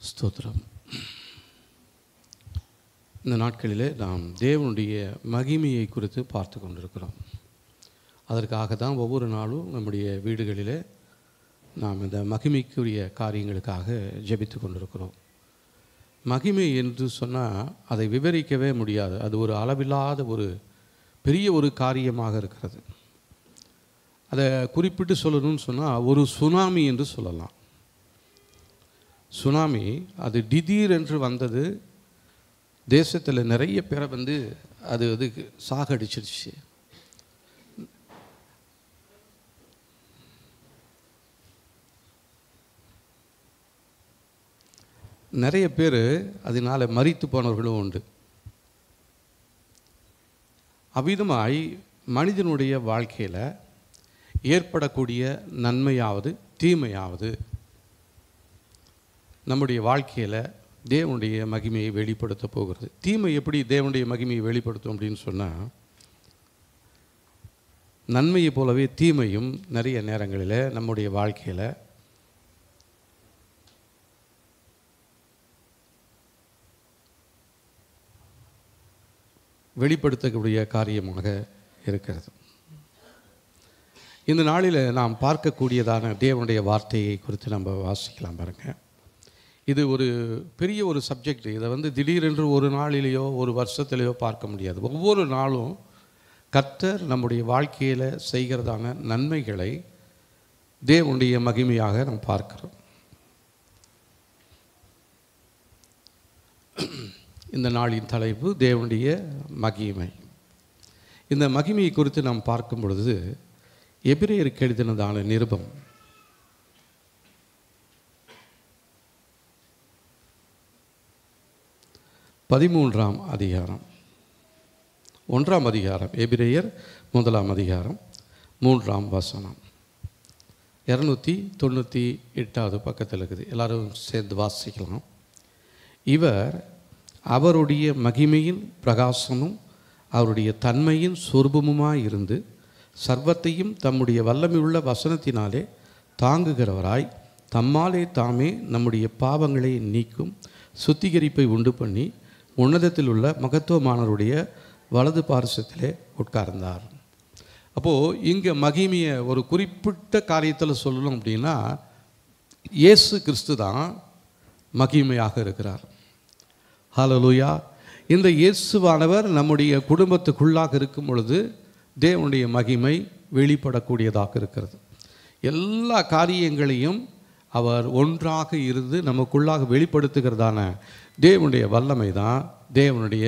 ஸ்தோத்திரம். இந்த நாட்களிலே நாம் தேவனுடைய மகிமையை குறித்து பார்த்து கொண்டிருக்கிறோம். அதற்காக தான் ஒவ்வொரு நாளும் நம்முடைய வீடுகளிலே நாம் இந்த மகிமைக்குரிய காரியங்களுக்காக ஜெபித்து கொண்டிருக்கிறோம். மகிமை என்று சொன்னால் அதை விவரிக்கவே முடியாது. அது ஒரு அளவில்லாத ஒரு பெரிய ஒரு காரியமாக இருக்கிறது. அதை குறிப்பிட்டு சொல்லணும்னு சொன்னால் ஒரு சுனாமி என்று சொல்லலாம். சுனாமி அது திடீர் என்று வந்தது. தேசத்தில் நிறைய பேரை அது சாகடிச்சிருச்சு. நிறைய பேர் அதனால் மரித்து போனவர்களும் உண்டு. அவ்விதமாய் மனிதனுடைய வாழ்க்கையில் ஏற்படக்கூடிய நன்மையாவது தீமையாவது நம்முடைய வாழ்க்கையில் தேவனுடைய மகிமையை வெளிப்படுத்த போகிறது. தீமை எப்படி தேவனுடைய மகிமையை வெளிப்படுத்தும் அப்படின்னு சொன்னால், நன்மையை போலவே தீமையும் நிறைய நேரங்களில் நம்முடைய வாழ்க்கையில் வெளிப்படுத்தக்கூடிய காரியமாக இருக்கிறது. இந்த நாளில் நாம் பார்க்கக்கூடியதான தேவனுடைய வார்த்தையை குறித்து நம்ம வாசிக்கலாம் பாருங்கள். இது ஒரு பெரிய ஒரு சப்ஜெக்ட். இதை திடீரென்று ஒரு நாளிலேயோ ஒரு வருஷத்திலேயோ பார்க்க முடியாது. ஒவ்வொரு நாளும் கர்த்தர் நம்முடைய வாழ்க்கையில் செய்கிறதான நன்மைகளை தேவனுடைய மகிமையாக நாம் பார்க்கிறோம். இந்த நாளின் தலைப்பு தேவனுடைய மகிமை. இந்த மகிமையை குறித்து நாம் பார்க்கும் பொழுது எபிரேயருக்கு எழுதினதான நிருபம் 13ஆம் அதிகாரம் 1ஆம் அதிகாரம், எபிரேயர் 1ஆம் அதிகாரம் 3ஆம் வசனம், 298வது பக்கத்தில் இருக்குது. எல்லாரும் சேர்ந்து வாசிக்கலாம். இவர் அவருடைய மகிமையின் பிரகாசமும் அவருடைய தன்மையின் சொரூபமுமாய் இருந்து சர்வத்தையும் தம்முடைய வல்லமையுள்ள வசனத்தினாலே தாங்குகிறவராய் தம்மாலே தாமே நம்முடைய பாவங்களை நீக்கும் சுத்திகரிப்பை உண்டு பண்ணி உன்னதத்தில் உள்ள மகத்துவமானவருடைய வலது பார்சத்திலே உட்கார்ந்தார். அப்போது இங்கே மகிமையை ஒரு குறிப்பிட்ட காரியத்தில் சொல்லணும் அப்படின்னா, இயேசு கிறிஸ்து தான் மகிமையாக இருக்கிறார். ஹல்லேலூயா. இந்த இயேசுவானவர் நம்முடைய குடும்பத்துக்குள்ளாக இருக்கும் பொழுது தேவனுடைய மகிமை வெளிப்படக்கூடியதாக இருக்கிறது. எல்லா காரியங்களையும் அவர் ஒன்றாக இருந்து நமக்குள்ளாக வெளிப்படுத்துகிறதான தேவனுடைய வல்லமை தான் தேவனுடைய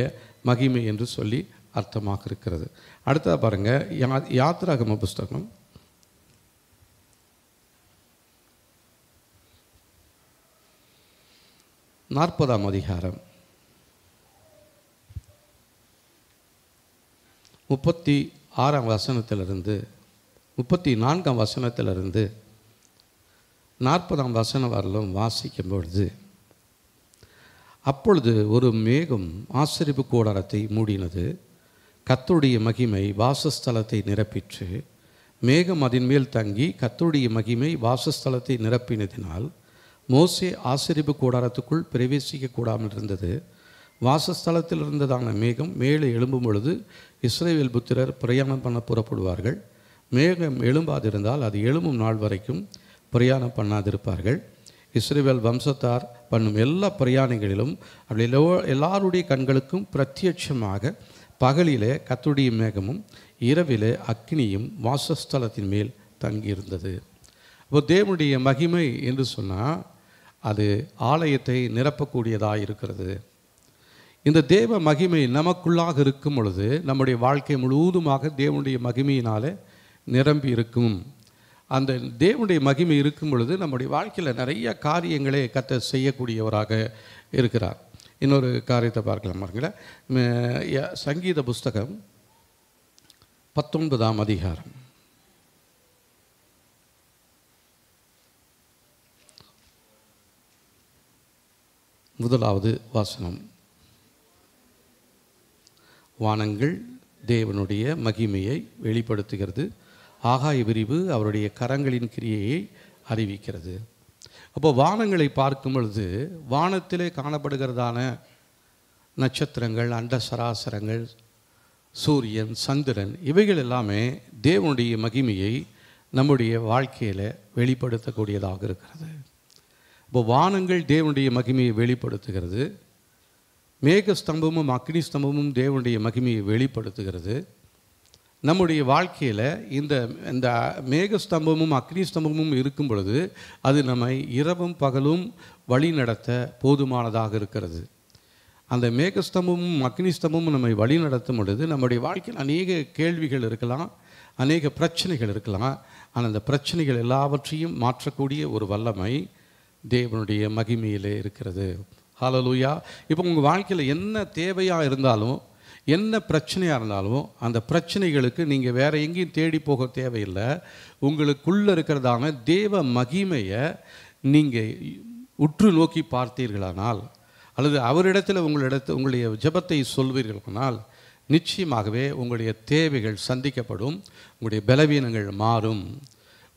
மகிமை என்று சொல்லி அர்த்தமாக இருக்கிறது. அடுத்தது பாருங்கள், யாத்திராகம புஸ்தகம் 40ஆம் அதிகாரம் 36ஆம் வசனத்திலிருந்து 34ஆம் வசனத்திலிருந்து 40ஆம் வசனம் வரலும் வாசிக்கும் பொழுது, அப்பொழுது ஒரு மேகம் ஆசரிப்பு கூடாரத்தை மூடினது, கர்த்தருடைய மகிமை வாசஸ்தலத்தை நிரப்பிற்று. மேகம் அதன் மேல் தங்கி கர்த்தருடைய மகிமை வாசஸ்தலத்தை நிரப்பினதினால் மோசே ஆசரிப்பு கூடாரத்துக்குள் பிரவேசிக்க கூடாமல் இருந்தது. வாசஸ்தலத்தில் இருந்ததான மேகம் மேலே எழும்பும் பொழுது இஸ்ரவேல் புத்திரர் பிரயாணம் பண்ண புறப்படுவார்கள். மேகம் எழும்பாதிருந்தால் அது எழும்பும் நாள் வரைக்கும் பிரயாணம் பண்ணாதிருப்பார்கள். இஸ்ரவேல் வம்சத்தார் பண்ணும் எல்லா பிரயாணங்களிலும் அப்படி எல்லாருடைய கண்களுக்கும் பிரத்யட்சமாக பகலிலே கர்த்தருடைய மேகமும் இரவிலே அக்கினியும் வாசஸ்தலத்தின் மேல் தங்கியிருந்தது. இப்போ தேவனுடைய மகிமை என்று சொன்னால் அது ஆலயத்தை நிரப்பக்கூடியதாக இருக்கிறது. இந்த தேவ மகிமை நமக்குள்ளாக இருக்கும் பொழுது நம்முடைய வாழ்க்கை முழுவதுமாக தேவனுடைய மகிமையினாலே நிரம்பி இருக்கும். அந்த தேவனுடைய மகிமை இருக்கும் பொழுது நம்முடைய வாழ்க்கையில் நிறைய காரியங்களை கர்த்தர் செய்யக்கூடியவராக இருக்கிறார். இன்னொரு காரியத்தை பார்க்கலாம் பாருங்களேன். சங்கீத புஸ்தகம் 19ஆம் அதிகாரம் 1வது வசனம், வானங்கள் தேவனுடைய மகிமையை வெளிப்படுத்துகிறது, ஆகாய விரிவு அவருடைய கரங்களின் கிரியையை அறிவிக்கிறது. அப்போது வானங்களை பார்க்கும் பொழுது வானத்திலே காணப்படுகிறதான நட்சத்திரங்கள், அண்ட சராசரங்கள், சூரியன், சந்திரன், இவைகள் எல்லாமே தேவனுடைய மகிமையை நம்முடைய வாழ்க்கையில் வெளிப்படுத்தக்கூடியதாக இருக்கிறது. இப்போ வானங்கள் தேவனுடைய மகிமையை வெளிப்படுத்துகிறது, மேக ஸ்தம்பமும் அக்னி ஸ்தம்பமும் தேவனுடைய மகிமையை வெளிப்படுத்துகிறது. நம்முடைய வாழ்க்கையில் இந்த மேகஸ்தம்பமும் அக்னி ஸ்தம்பமும் இருக்கும் பொழுது அது நம்மை இரவும் பகலும் வழி நடத்த போதுமானதாக இருக்கிறது. அந்த மேகஸ்தம்பமும் அக்னி ஸ்தம்பமும் நம்மை வழி நடத்தும் பொழுது நம்முடைய வாழ்க்கையில் அநேக கேள்விகள் இருக்கலாம், அநேக பிரச்சனைகள் இருக்கலாம். ஆனால் அந்த பிரச்சனைகள் எல்லாவற்றையும் மாற்றக்கூடிய ஒரு வல்லமை தேவனுடைய மகிமையிலே இருக்கிறது. ஹல்லேலூயா. இப்போ உங்கள் வாழ்க்கையில் என்ன தேவையாக இருந்தாலும், என்ன பிரச்சனையாக இருந்தாலும், அந்த பிரச்சனைகளுக்கு நீங்கள் வேறு எங்கேயும் தேடி போக தேவையில்லை. உங்களுக்குள்ளே இருக்கிறதான தேவ மகிமையை நீங்கள் உற்று நோக்கி பார்த்தீர்களானால், அல்லது அவரிடத்தில் உங்களுடைய ஜெபத்தை சொல்வீர்களானால், நிச்சயமாகவே உங்களுடைய தேவைகள் சந்திக்கப்படும், உங்களுடைய பலவீனங்கள் மாறும்.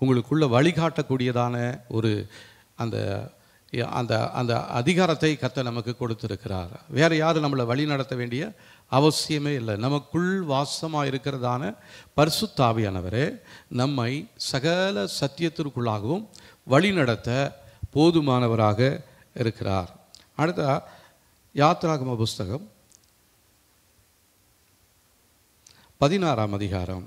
உங்களுக்குள்ள வழிகாட்டக்கூடியதான ஒரு அந்த அந்த அந்த அதிகாரத்தை கர்த்தர் நமக்கு கொடுத்திருக்கிறார். வேறு யாரும் நம்மளை வழி நடத்த வேண்டிய அவசியமே இல்லை. நமக்குள் வாசமாக இருக்கிறதான பரிசுத்த ஆவியானவரே நம்மை சகல சத்தியத்திற்குள்ளாகவும் வழி நடத்த போதுமானவராக இருக்கிறார். அடுத்த யாத்திராகம புஸ்தகம் 16ஆம் அதிகாரம்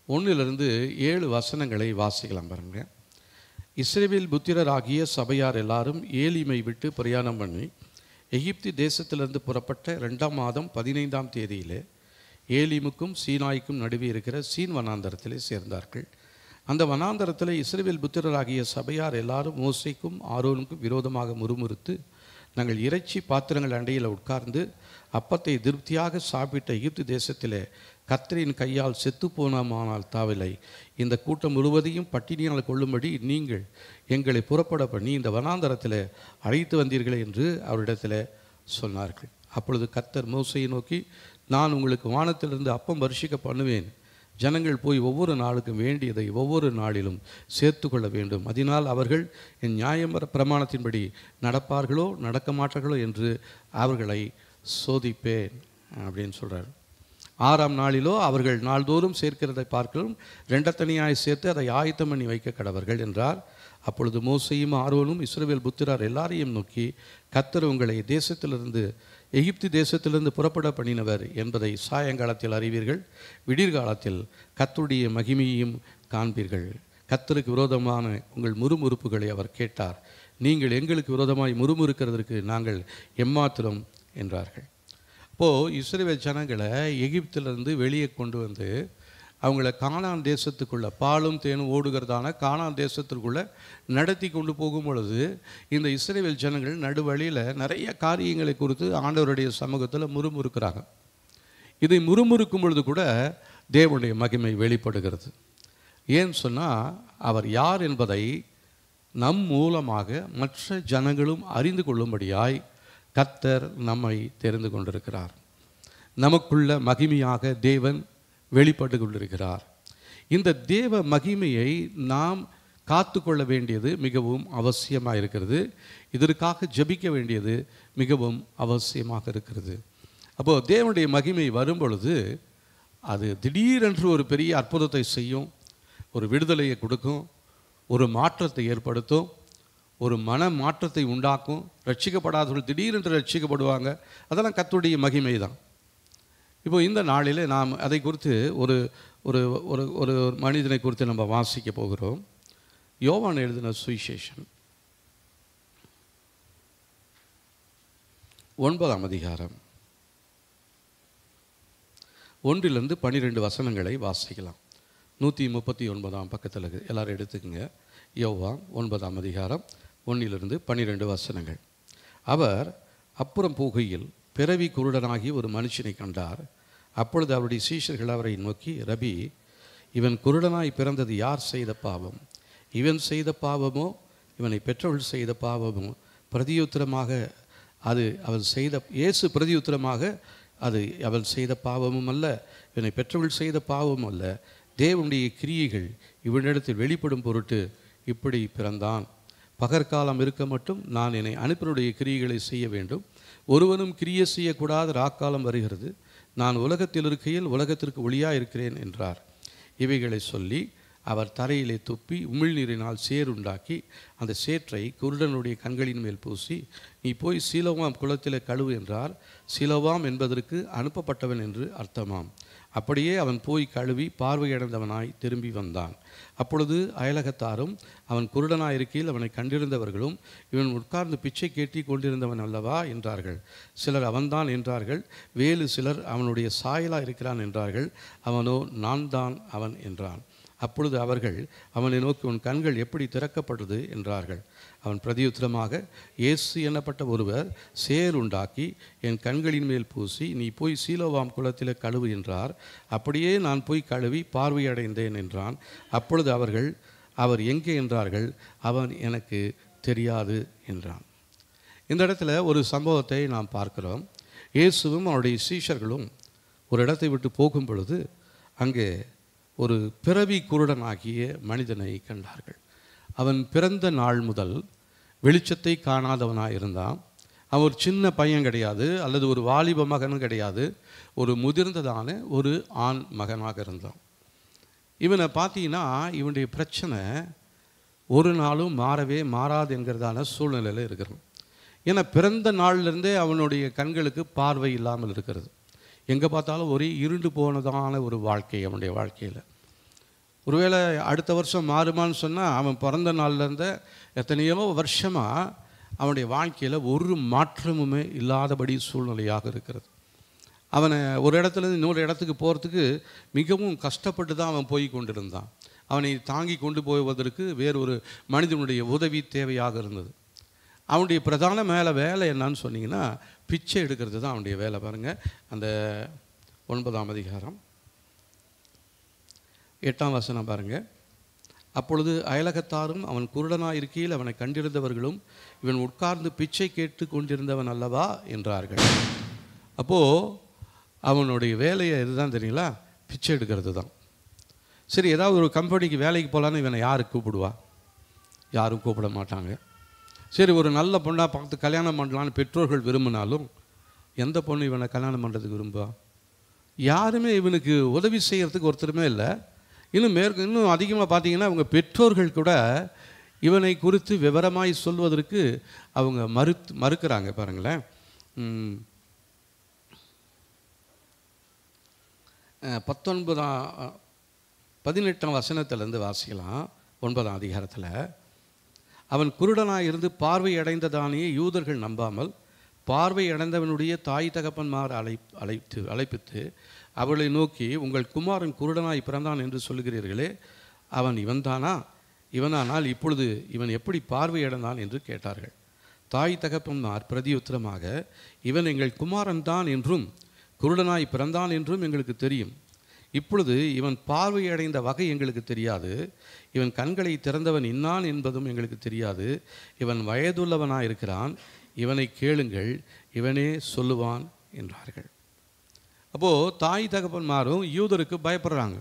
1-7 வசனங்களை வாசிக்கலாம் பாருங்க. இஸ்ரவேல் புத்திரராகிய சபையார் எல்லாரும் ஏலிமை விட்டு பிரயாணம் பண்ணி எகிப்து தேசத்திலிருந்து புறப்பட்ட 2ஆம் மாதம் 15ஆம் தேதியிலே ஏலிமுக்கும் சீனாய்க்கும் நடுவே இருக்கிற சீன் வனாந்தரத்திலே சேர்ந்தார்கள். அந்த வனாந்தரத்தில் இஸ்ரவேல் புத்திரராகிய சபையார் எல்லாரும் மோசேக்கும் ஆரோனுக்கும் விரோதமாக முறுமுறுத்து, நாங்கள் இறைச்சி பாத்திரங்கள் அண்டையில் உட்கார்ந்து அப்பத்தை திருப்தியாக சாப்பிட்ட எகிப்து தேசத்திலே கர்த்தரின் கையால் செத்துப்போனமானால் தாவில்லை, இந்த கூட்டம் முழுவதையும் பட்டினியால் கொள்ளும்படி நீங்கள் எங்களை புறப்பட பண்ணி இந்த வனாந்தரத்தில் அழைத்து வந்தீர்களே என்று அவரிடத்தில் சொன்னார்கள். அப்பொழுது கர்த்தர் மோசேயை நோக்கி, நான் உங்களுக்கு வானத்திலிருந்து அப்பம் வருஷிக்க பண்ணுவேன். ஜனங்கள் போய் ஒவ்வொரு நாளுக்கும் வேண்டியதை ஒவ்வொரு நாளிலும் சேர்த்து கொள்ள வேண்டும். அதனால் அவர்கள் என் நியாய பிரமாணத்தின்படி நடப்பார்களோ நடக்க மாட்டார்களோ என்று அவர்களை சோதிப்பேன் அப்படின்னு சொல்கிறார். 6ஆம் நாளிலோ அவர்கள் நாள்தோறும் சேர்க்கிறதை பார்க்கலும் 2 தனியாய் சேர்த்து அதை ஆயத்தம் பண்ணி வைக்க கடவர்கள் என்றார். அப்பொழுது மோசேயும் ஆரோனும் இஸ்ரவேல் புத்திரர் எல்லாரையும் நோக்கி, கர்த்தர் உங்களை தேசத்திலிருந்து எகிப்து தேசத்திலிருந்து புறப்பட பண்ணினவர் என்பதை சாயங்காலத்தில் அறிவீர்கள், விடிர்காலத்தில் கர்த்தருடைய மகிமையையும் காண்பீர்கள். கர்த்தருக்கு விரோதமான உங்கள் முறுமுறுப்புகளை அவர் கேட்டார், நீங்கள் எங்களுக்கு விரோதமாய் முறுமுறுக்கிறதற்கு நாங்கள் எம்மாத்திரம் என்றார்கள். இப்போது இஸ்ரவேல் ஜனங்களை எகிப்திலிருந்து வெளியே கொண்டு வந்து அவங்கள கானான் தேசத்துக்குள்ளே, பாலும் தேனும் ஓடுகிறதான கானான் தேசத்திற்குள்ளே நடத்தி கொண்டு போகும் பொழுது இந்த இஸ்ரவேல் ஜனங்கள் நடுவழியில் நிறைய காரியங்களை குறித்து ஆண்டவருடைய சமூகத்தில் முறுமுறுக்கிறாங்க. இதை முறுமுறுக்கும் பொழுது கூட தேவனுடைய மகிமை வெளிப்படுகிறது. ஏன்னு சொன்னால், அவர் யார் என்பதை நம் மூலமாக மற்ற ஜனங்களும் அறிந்து கொள்ளும்படியாய் கர்த்தர் நம்மை தெரிந்து கொண்டிருக்கிறார். நமக்குள்ள மகிமையாக தேவன் வெளிப்பட்டு கொண்டிருக்கிறார். இந்த தேவ மகிமையை நாம் காத்து கொள்ள வேண்டியது மிகவும் அவசியமாக இருக்கிறது. இதற்காக ஜெபிக்க வேண்டியது மிகவும் அவசியமாக இருக்கிறது. அப்போது தேவனுடைய மகிமை வரும் பொழுது அது திடீரென்று ஒரு பெரிய அற்புதத்தை செய்யும், ஒரு விடுதலையை கொடுக்கும், ஒரு மாற்றத்தை ஏற்படுத்தும், ஒரு மன மாற்றத்தை உண்டாக்கும். ரட்சிக்கப்படாதவர்கள் திடீரென்று ரட்சிக்கப்படுவாங்க. அதெல்லாம் கர்த்தருடைய மகிமை தான். இப்போ இந்த நாளில் நாம் அதை குறித்து ஒரு ஒரு ஒரு ஒரு மனிதனை குறித்து நம்ம வாசிக்க போகிறோம். யோவான் எழுதின சுவிசேஷம் 9ஆம் அதிகாரம் 1-12 வசனங்களை வாசிக்கலாம். 139ஆம் பக்கத்தில் இருக்குது, எல்லோரும் எடுத்துக்கங்க. யோவான் 9ஆம் அதிகாரம் 1-12 வசனங்கள். அவர் அப்புறம் போகையில் பிறவி குருடனாகி ஒரு மனுஷனை கண்டார். அப்பொழுது அவருடைய சீஷர்கள் அவரை நோக்கி, ரபி, இவன் குருடனாய் பிறந்தது யார் செய்த பாவம்? இவன் செய்த பாவமோ இவனை பெற்றவள் செய்த பாவமோ? பிரதியுத்தரமாக அது அவள் செய்த இயேசு பிரதியுத்தரமாக, அது அவள் செய்த பாவமும் அல்ல, இவனை பெற்றவள் செய்த பாவமும் அல்ல, தேவனுடைய கிரியைகள் இவனிடத்தில் வெளிப்படும் பொருட்டு இப்படி பிறந்தான். பகற்காலம் இருக்க மட்டும் நான் என்னை அனுப்பினுடைய கிரியைகளை செய்ய வேண்டும். ஒருவனும் கிரியை செய்யக்கூடாத ராக்காலம் வருகிறது. நான் உலகத்தில் இருக்கையில் உலகத்திற்கு ஒளியாக இருக்கிறேன் என்றார். இவைகளை சொல்லி அவர் தரையிலே துப்பி உமிழ்நீரினால் சேருண்டாக்கி அந்த சேற்றை குருடனுடைய கண்களின் மேல் பூசி, நீ போய் சீலோவாம் குளத்தில் கழுவு என்றார். சீலோவாம் என்பதற்கு அனுப்பப்பட்டவன் என்று அர்த்தமாம். அப்படியே அவன் போய் கழுவி பார்வையடைந்தவனாய் திரும்பி வந்தான். அப்பொழுது அயலகத்தாரும் அவன் குருடனாயிருக்கையில் அவனை கண்டிருந்தவர்களும், இவன் உட்கார்ந்து பிச்சை கேட்டி கொண்டிருந்தவன் அல்லவா என்றார்கள். சிலர் அவன்தான் என்றார்கள். வேறு சிலர் அவனுடைய சாயலா இருக்கிறான் என்றார்கள். அவனோ நான் தான் அவன் என்றான். அப்பொழுது அவர்கள் அவனை நோக்கி, உன் கண்கள் எப்படி திறக்கப்பட்டது என்றார்கள். அவன் பிரதியுத்தரமாக, இயேசு என்னப்பட்ட ஒருவர் சேருண்டாக்கி என் கண்களின் மேல் பூசி, நீ போய் சீலோவாம் குளத்தில் கழுவு என்றார். அப்படியே நான் போய் கழுவி பார்வையடைந்தேன் என்றான். அப்பொழுது அவர்கள், அவர் எங்கே என்றார்கள். அவன் எனக்கு தெரியாது என்றான். இந்த இடத்துல ஒரு சம்பவத்தை நாம் பார்க்கிறோம். இயேசுவும் அவருடைய சீஷர்களும் ஒரு இடத்தை விட்டு போகும் பொழுது அங்கே ஒரு பிறவி குருடனாகிய மனிதனை கண்டார்கள். அவன் பிறந்த நாள் முதல் வெளிச்சத்தை காணாதவனாக இருந்தான். அவன் ஒரு சின்ன பையன் கிடையாது, அல்லது ஒரு வாலிப மகனும் கிடையாது, ஒரு முதிர்ந்ததான ஒரு ஆண் மகனாக இருந்தான். இவனை பார்த்தீங்கன்னா இவனுடைய பிரச்சனை ஒரு நாளும் மாறாது என்கிறதான சூழ்நிலையில் இருக்கிறான். ஏன்னா பிறந்த நாள்லேருந்தே அவனுடைய கண்களுக்கு பார்வை இல்லாமல் இருக்கிறது. எங்கே பார்த்தாலும் ஒரே இருண்டு போனதான ஒரு வாழ்க்கை அவனுடைய வாழ்க்கையில். ஒருவேளை அடுத்த வருஷம் மாறுமான்னு சொன்னால், அவன் பிறந்த நாள்லேருந்த எத்தனையோ வருஷமாக அவனுடைய வாழ்க்கையில் ஒரு மாற்றமுமே இல்லாதபடி சூழ்நிலையாக இருக்கிறது. அவனை ஒரு இடத்துலேருந்து இன்னொரு இடத்துக்கு போகிறதுக்கு மிகவும் கஷ்டப்பட்டு தான் அவன் போய் கொண்டிருந்தான். அவனை தாங்கி கொண்டு போவதற்கு வேறொரு மனிதனுடைய உதவி தேவையாக இருந்தது. அவனுடைய பிரதான வேலை என்னன்னு சொன்னீங்கன்னா, பிச்சை எடுக்கிறது தான் அவனுடைய வேலை. பாருங்கள், அந்த 9ஆம் அதிகாரம் 8ஆம் வசனம் பாருங்கள். அப்பொழுது அயலகத்தாரும் அவன் குருடனாக இருக்கையில் அவனை கண்டிருந்தவர்களும், இவன் உட்கார்ந்து பிச்சை கேட்டு கொண்டிருந்தவன் அல்லவா என்றார்கள். அப்போது அவனுடைய வேலையை இதுதான் தெரியுங்களா, பிச்சை எடுக்கிறது தான். சரி, ஏதாவது ஒரு கம்பெனிக்கு வேலைக்கு போகலான்னு இவனை யார் கூப்பிடுவா? யாரும் கூப்பிட மாட்டாங்க. சரி, ஒரு நல்ல பொண்ணாக பார்த்து கல்யாணம் பண்ணலான்னு பெற்றோர்கள் விரும்பினாலும் எந்த பொண்ணு இவனை கல்யாணம் பண்ணுறதுக்கு விரும்புவா? யாருமே இவனுக்கு உதவி செய்கிறதுக்கு ஒருத்தருமே இல்லை. இன்னும் அதிகமாக பார்த்தீங்கன்னா அவங்க பெற்றோர்கள் கூட இவனை குறித்து விவரமாய் சொல்வதற்கு அவங்க மறுக்கிறாங்க. பாருங்களேன், 18ஆம் வசனத்திலேருந்து வாசிக்கலாம். 9ஆம் அதிகாரத்தில், அவன் குருடனாக இருந்து பார்வை அடைந்ததானே யூதர்கள் நம்பாமல் பார்வை அடைந்தவனுடைய தாய் தகப்பன்மார் அழைப்பித்து அவளை நோக்கி, உங்கள் குமாரன் குருடனாய் பிறந்தான் என்று சொல்கிறீர்களே, அவன் இவன்தானா? இவனானால் இப்பொழுது இவன் எப்படி பார்வை அடைந்தான் என்று கேட்டார்கள். தாய் தகப்பன்மார் பிரதியுத்தரமாக, இவன் எங்கள் குமாரன் தான் என்றும் குருடனாய் பிறந்தான் என்றும் எங்களுக்கு தெரியும். இப்பொழுது இவன் பார்வையடைந்த வகை எங்களுக்கு தெரியாது. இவன் கண்களை திறந்தவன் இன்னான் என்பதும் எங்களுக்கு தெரியாது. இவன் வயதுள்ளவனாயிருக்கிறான். இவனை கேளுங்கள், இவனே சொல்லுவான் என்றார்கள். அப்போது தாய் தகப்பன்மாரும் யூதருக்கு பயப்படுறாங்க.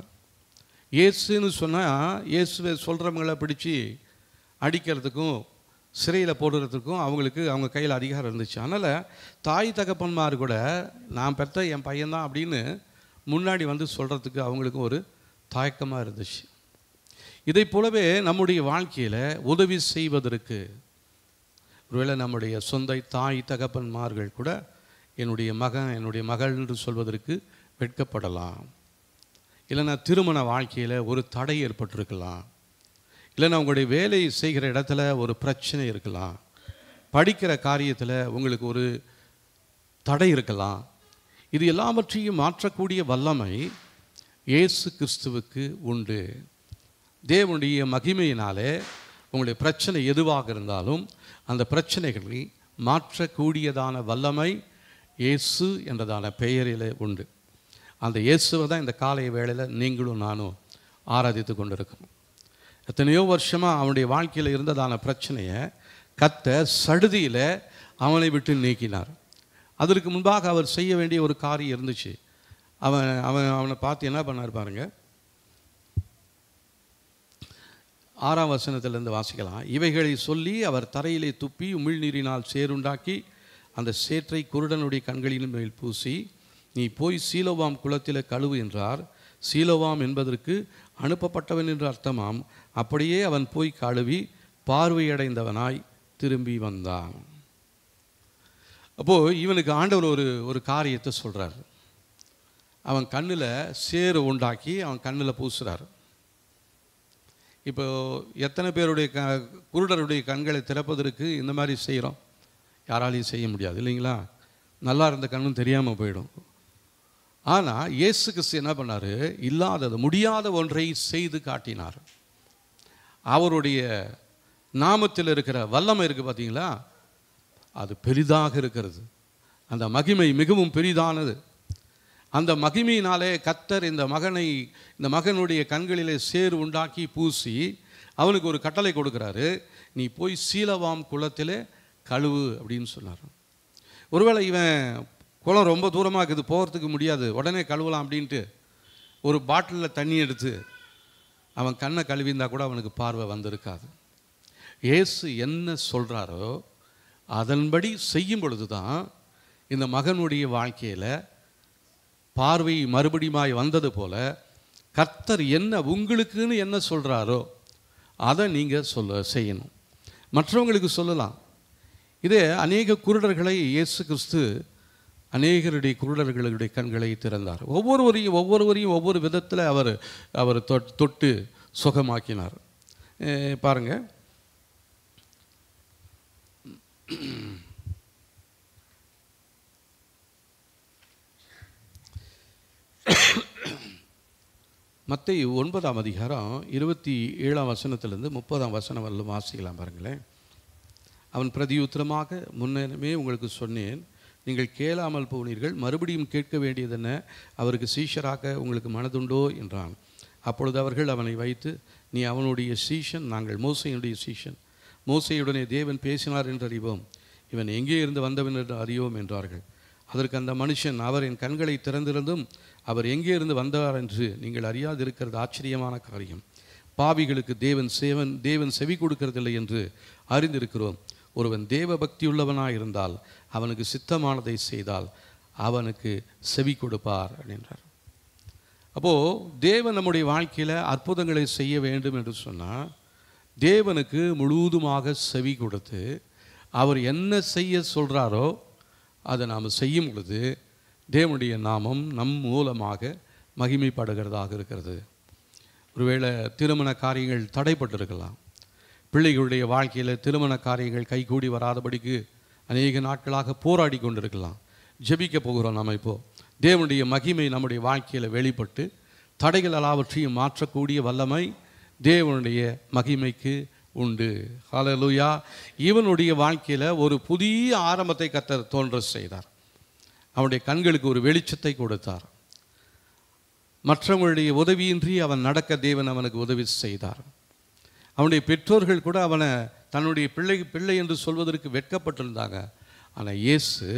இயேசுன்னு சொன்னால் இயேசுவை சொல்கிறவங்களை பிடிச்சி அடிக்கிறதுக்கும் சிறையில் போடுறதுக்கும் அவங்க கையில் அதிகாரம் இருந்துச்சு. அதனால் தாய் தகப்பன்மார் கூட நான் பெற்ற என் பையன்தான் அப்படின்னு முன்னாடி வந்து சொல்கிறதுக்கு அவங்களுக்கும் ஒரு தயக்கமாக இருந்துச்சு. இதை போலவே நம்முடைய வாழ்க்கையில் உதவி செய்வதற்கு ஒருவேளை நம்முடைய சொந்த தாய் தகப்பன்மார்கள் கூட என்னுடைய மகன் என்னுடைய மகள் என்று சொல்வதற்கு வெட்கப்படலாம். இல்லைன்னா திருமண வாழ்க்கையில் ஒரு தடை ஏற்பட்டிருக்கலாம். இல்லைன்னா உங்களுடைய வேலை செய்கிற இடத்துல ஒரு பிரச்சனை இருக்கலாம். படிக்கிற காரியத்தில் உங்களுக்கு ஒரு தடை இருக்கலாம். இது எல்லாவற்றையும் மாற்றக்கூடிய வல்லமை இயேசு கிறிஸ்துவுக்கு உண்டு. தேவனுடைய மகிமையினாலே உங்களுடைய பிரச்சனை எதுவாக இருந்தாலும் அந்த பிரச்சனைகளை மாற்றக்கூடியதான வல்லமை இயேசு என்றதான பெயரில் உண்டு. அந்த இயேசுவை தான் இந்த காலை வேளையில் நீங்களும் நானும் ஆராதித்து கொண்டிருக்கணும். எத்தனையோ வருஷமாக அவனுடைய வாழ்க்கையில் இருந்ததான பிரச்சனையை கர்த்தர் சடுதியில் அவனை விட்டு நீக்கினார். அதற்கு முன்பாக அவர் செய்ய வேண்டிய ஒரு காரியம் இருந்துச்சு. அவனை பார்த்து என்ன பண்ணார் பாருங்க. 6ஆம் வசனத்திலிருந்து வாசிக்கலாம். இவைகளை சொல்லி அவர் தரையிலே துப்பி உமிழ்நீரினால் சேறுண்டாக்கி அந்த சேற்றை குருடனுடைய கண்களின் மேல் பூசி, நீ போய் சீலோவாம் குளத்தில் கழுவு என்றார். சீலோவாம் என்பதற்கு அனுப்பப்பட்டவன் என்று அர்த்தமாம். அப்படியே அவன் போய் கழுவி பார்வையடைந்தவனாய் திரும்பி வந்தான். அப்போது இவனுக்கு ஆண்டவர் ஒரு காரியத்தை சொல்கிறார். அவன் கண்ணில் சேறு உண்டாக்கி அவன் கண்ணில் பூசுகிறார். இப்போ எத்தனை பேருடைய குருடருடைய கண்களை திறப்பதற்கு இந்த மாதிரி செய்கிறோம்? யாராலையும் செய்ய முடியாது இல்லைங்களா? நல்லா இருந்த கண்ணும் தெரியாமல் போயிடும். ஆனால் இயேசு கிறிஸ்து என்ன பண்ணார்? இல்லாதது முடியாத ஒன்றை செய்து காட்டினார். அவருடைய நாமத்தில் இருக்கிற வல்லமை இருக்குது பார்த்தீங்களா, அது பெரிதாக இருக்கிறது. அந்த மகிமை மிகவும் பெரிதானது. அந்த மகிமையினாலே கர்த்தர் இந்த மகனுடைய கண்களிலே சேறு உண்டாக்கி பூசி அவனுக்கு ஒரு கட்டளை கொடுக்குறாரு. நீ போய் சீலோவாம் குளத்திலே கழுவு அப்படின்னு சொன்னார். ஒருவேளை இவன் குளம் ரொம்ப தூரமாக இருக்குது, போகிறதுக்கு முடியாது, உடனே கழுவலாம் அப்படின்ட்டு ஒரு பாட்டிலில் தண்ணி எடுத்து அவன் கண்ணை கழுவிந்தா கூட அவனுக்கு பார்வை வந்திருக்காது. இயேசு என்ன சொல்கிறாரோ அதன்படி செய்யும் பொழுது தான் இந்த மகனுடைய வாழ்க்கையில் பார்வை மறுபடியுமாய் வந்தது போல கர்த்தர் என்ன உங்களுக்குன்னு என்ன சொல்கிறாரோ அதை நீங்கள் செய்யணும். மற்றவங்களுக்கு சொல்லலாம். இதே அநேக குருடர்களை இயேசு கிறிஸ்து அநேகருடைய குருடர்களுடைய கண்களை திறந்தார். ஒவ்வொருவரையும் ஒவ்வொரு விதத்தில் அவர் தொட்டு சுகமாக்கினார். பாருங்கள், மத்தேயு 9ஆம் அதிகாரம் 27ஆம் வசனத்திலிருந்து 30ஆம் வசனம் வரலும் வாசிக்கலாம். பாருங்களேன். அவன் பிரதியுத்தரமாக, முன்னமே உங்களுக்கு சொன்னேன், நீங்கள் கேளாமல் போனீர்கள், மறுபடியும் கேட்க வேண்டியதென்ன? அவருக்கு சீஷராக உங்களுக்கு மனதுண்டோ என்றான். அப்பொழுது அவர்கள் அவனை வைத்து, நீ அவனுடைய சீஷன், நாங்கள் மோசேயுடைய சீஷன். மோசேயுடனே தேவன் பேசினார் என்று அறிவோம், இவன் எங்கே இருந்து வந்தவன் என்று அறியோம் என்றார்கள். அதற்கு அந்த மனுஷன், அவர் என் கண்களை திறந்திருந்தும் அவர் எங்கே இருந்து வந்தார் என்று நீங்கள் அறியாதிருக்கிறது ஆச்சரியமான காரியம். பாவிகளுக்கு தேவன் செவி கொடுக்கறதில்லை என்று அறிந்திருக்கிறோம். ஒருவன் தேவ பக்தியுள்ளவனாக இருந்தால் அவனுக்கு சித்தமானதை செய்தால் அவனுக்கு செவி கொடுப்பார் என்றார். அப்போது தேவன் நம்முடைய வாழ்க்கையில் அற்புதங்களை செய்ய வேண்டும் என்று சொன்னால் தேவனுக்கு முழுவதுமாக செவி கொடுத்து அவர் என்ன செய்ய சொல்கிறாரோ அதை நாம் செய்யும் பொழுது தேவனுடைய நாமம் நம் மூலமாக மகிமைப்படுகிறதாக இருக்கிறது. ஒருவேளை திருமண காரியங்கள் தடைப்பட்டிருக்கலாம். பிள்ளைகளுடைய வாழ்க்கையில் திருமண காரியங்கள் கைகூடி வராதபடிக்கு அநேக நாட்களாக போராடி கொண்டிருக்கலாம். ஜெபிக்க போகிறோம். நாம் இப்போது தேவனுடைய மகிமை நம்முடைய வாழ்க்கையில் வெளிப்பட்டு தடைகள் எல்லாவற்றையும் மாற்றக்கூடிய வல்லமை தேவனுடைய மகிமைக்கு உண்டு. ஹல்லேலூயா. இவனுடைய வாழ்க்கையில் ஒரு புதிய ஆரம்பத்தை கர்த்தர் தோன்ற செய்தார். அவனுடைய கண்களுக்கு ஒரு வெளிச்சத்தை கொடுத்தார். மற்றவங்களுடைய உதவியின்றி அவன் நடக்க தேவன் அவனுக்கு உதவி செய்தார். அவனுடைய பெற்றோர்கள் கூட அவனை தன்னுடைய பிள்ளை என்று சொல்வதற்கு வெட்கப்பட்டிருந்தாங்க. ஆனால் இயேசு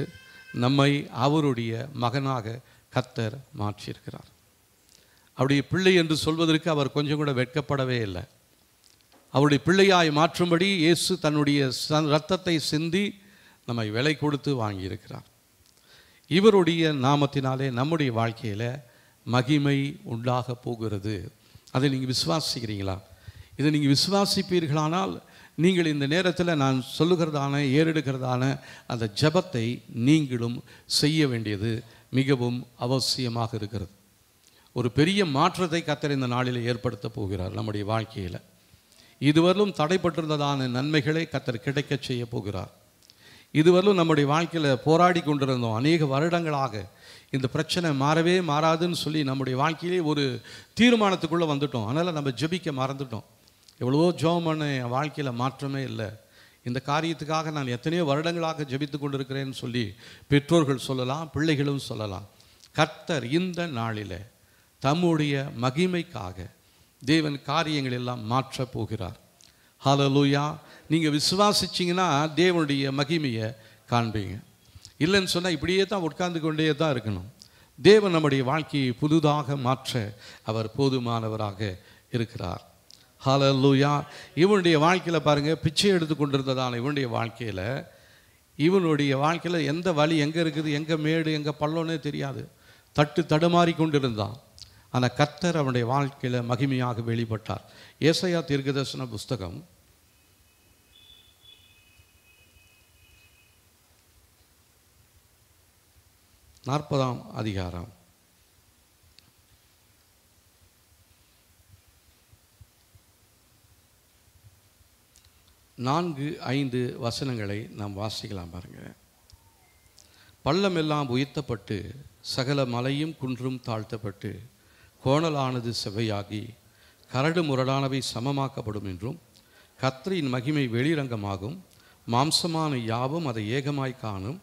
நம்மை அவருடைய மகனாக கர்த்தர் மாற்றியிருக்கிறார். அவருடைய பிள்ளை என்று சொல்வதற்கு அவர் கொஞ்சம் கூட வெட்கப்படவே இல்லை. அவருடைய பிள்ளையாய் மாற்றும்படி இயேசு தன்னுடைய இரத்தத்தை சிந்தி நம்மை விலை கொடுத்து வாங்கியிருக்கிறார். இவருடைய நாமத்தினாலே நம்முடைய வாழ்க்கையில் மகிமை உண்டாக போகிறது. அதை நீங்கள் விசுவாசிக்கிறீங்களா? இதை நீங்கள் விசுவாசிப்பீர்களானால் நீங்கள் இந்த நேரத்தில் நான் சொல்லுகிறதான ஏறெடுக்கிறதான அந்த ஜெபத்தை நீங்களும் செய்ய வேண்டியது மிகவும் அவசியமாக இருக்கிறது. ஒரு பெரிய மாற்றத்தை கர்த்தர் இந்த நாளில் ஏற்படுத்த போகிறார் நம்முடைய வாழ்க்கையில். இதுவரையிலும் தடைப்பட்டிருந்ததான நன்மைகளை கர்த்தர் கிடைக்க செய்ய போகிறார். இதுவரையிலும் நம்முடைய வாழ்க்கையில் போராடி கொண்டிருந்தோம். அநேக வருடங்களாக இந்த பிரச்சனை மாறவே மாறாதுன்னு சொல்லி நம்முடைய வாழ்க்கையிலே ஒரு தீர்மானத்துக்குள்ளே வந்துட்டோம். அதனால் நம்ம ஜெபிக்க மறந்துட்டோம். எவ்வளவோ ஜெபம் பண்ண என் வாழ்க்கையில் மாற்றமே இல்லை, இந்த காரியத்துக்காக நான் எத்தனையோ வருடங்களாக ஜெபித்து கொண்டிருக்கிறேன்னு சொல்லி பெற்றோர்கள் சொல்லலாம், பிள்ளைகளும் சொல்லலாம். கர்த்தர் இந்த நாளில் தம்முடைய மகிமைக்காக தேவன் காரியங்கள் எல்லாம் மாற்றப் போகிறார். ஹல்லேலூயா. நீங்கள் விசுவாசிச்சிங்கன்னா தேவனுடைய மகிமையை காண்பீங்க. இல்லைன்னு சொன்னால் இப்படியே தான் உட்கார்ந்து கொண்டே தான் இருக்கணும். தேவன் நம்முடைய வாழ்க்கையை புதுதாக மாற்ற அவர் போதுமானவராக இருக்கிறார். ஹல்லேலூயா. இவனுடைய வாழ்க்கையில் பாருங்கள், பிச்சை எடுத்து கொண்டிருந்ததான இவனுடைய வாழ்க்கையில் எந்த வழி எங்கே இருக்குது, எங்கே மேடு எங்கே பள்ளம்னே தெரியாது, தட்டு தடுமாறி கொண்டிருந்தான். ஆனால் கர்த்தர் அவனுடைய வாழ்க்கையில் மகிமையாக வெளிப்பட்டார். ஏசாயா தீர்க்கதரிசன புஸ்தகம் 40ஆம் அதிகாரம் 4-5 வசனங்களை நாம் வாசிக்கலாம் பாருங்கள். பள்ளமெல்லாம் உயர்த்தப்பட்டு சகல மலையும் குன்றும் தாழ்த்தப்பட்டு கோணலானது செவ்வையாகி கரடு முரடானவை சமமாக்கப்படும் என்றும் கர்த்தரின் மகிமை வெளிரங்கமாகும், மாம்சமான யாவும் அதை ஏகமாய் காணும்,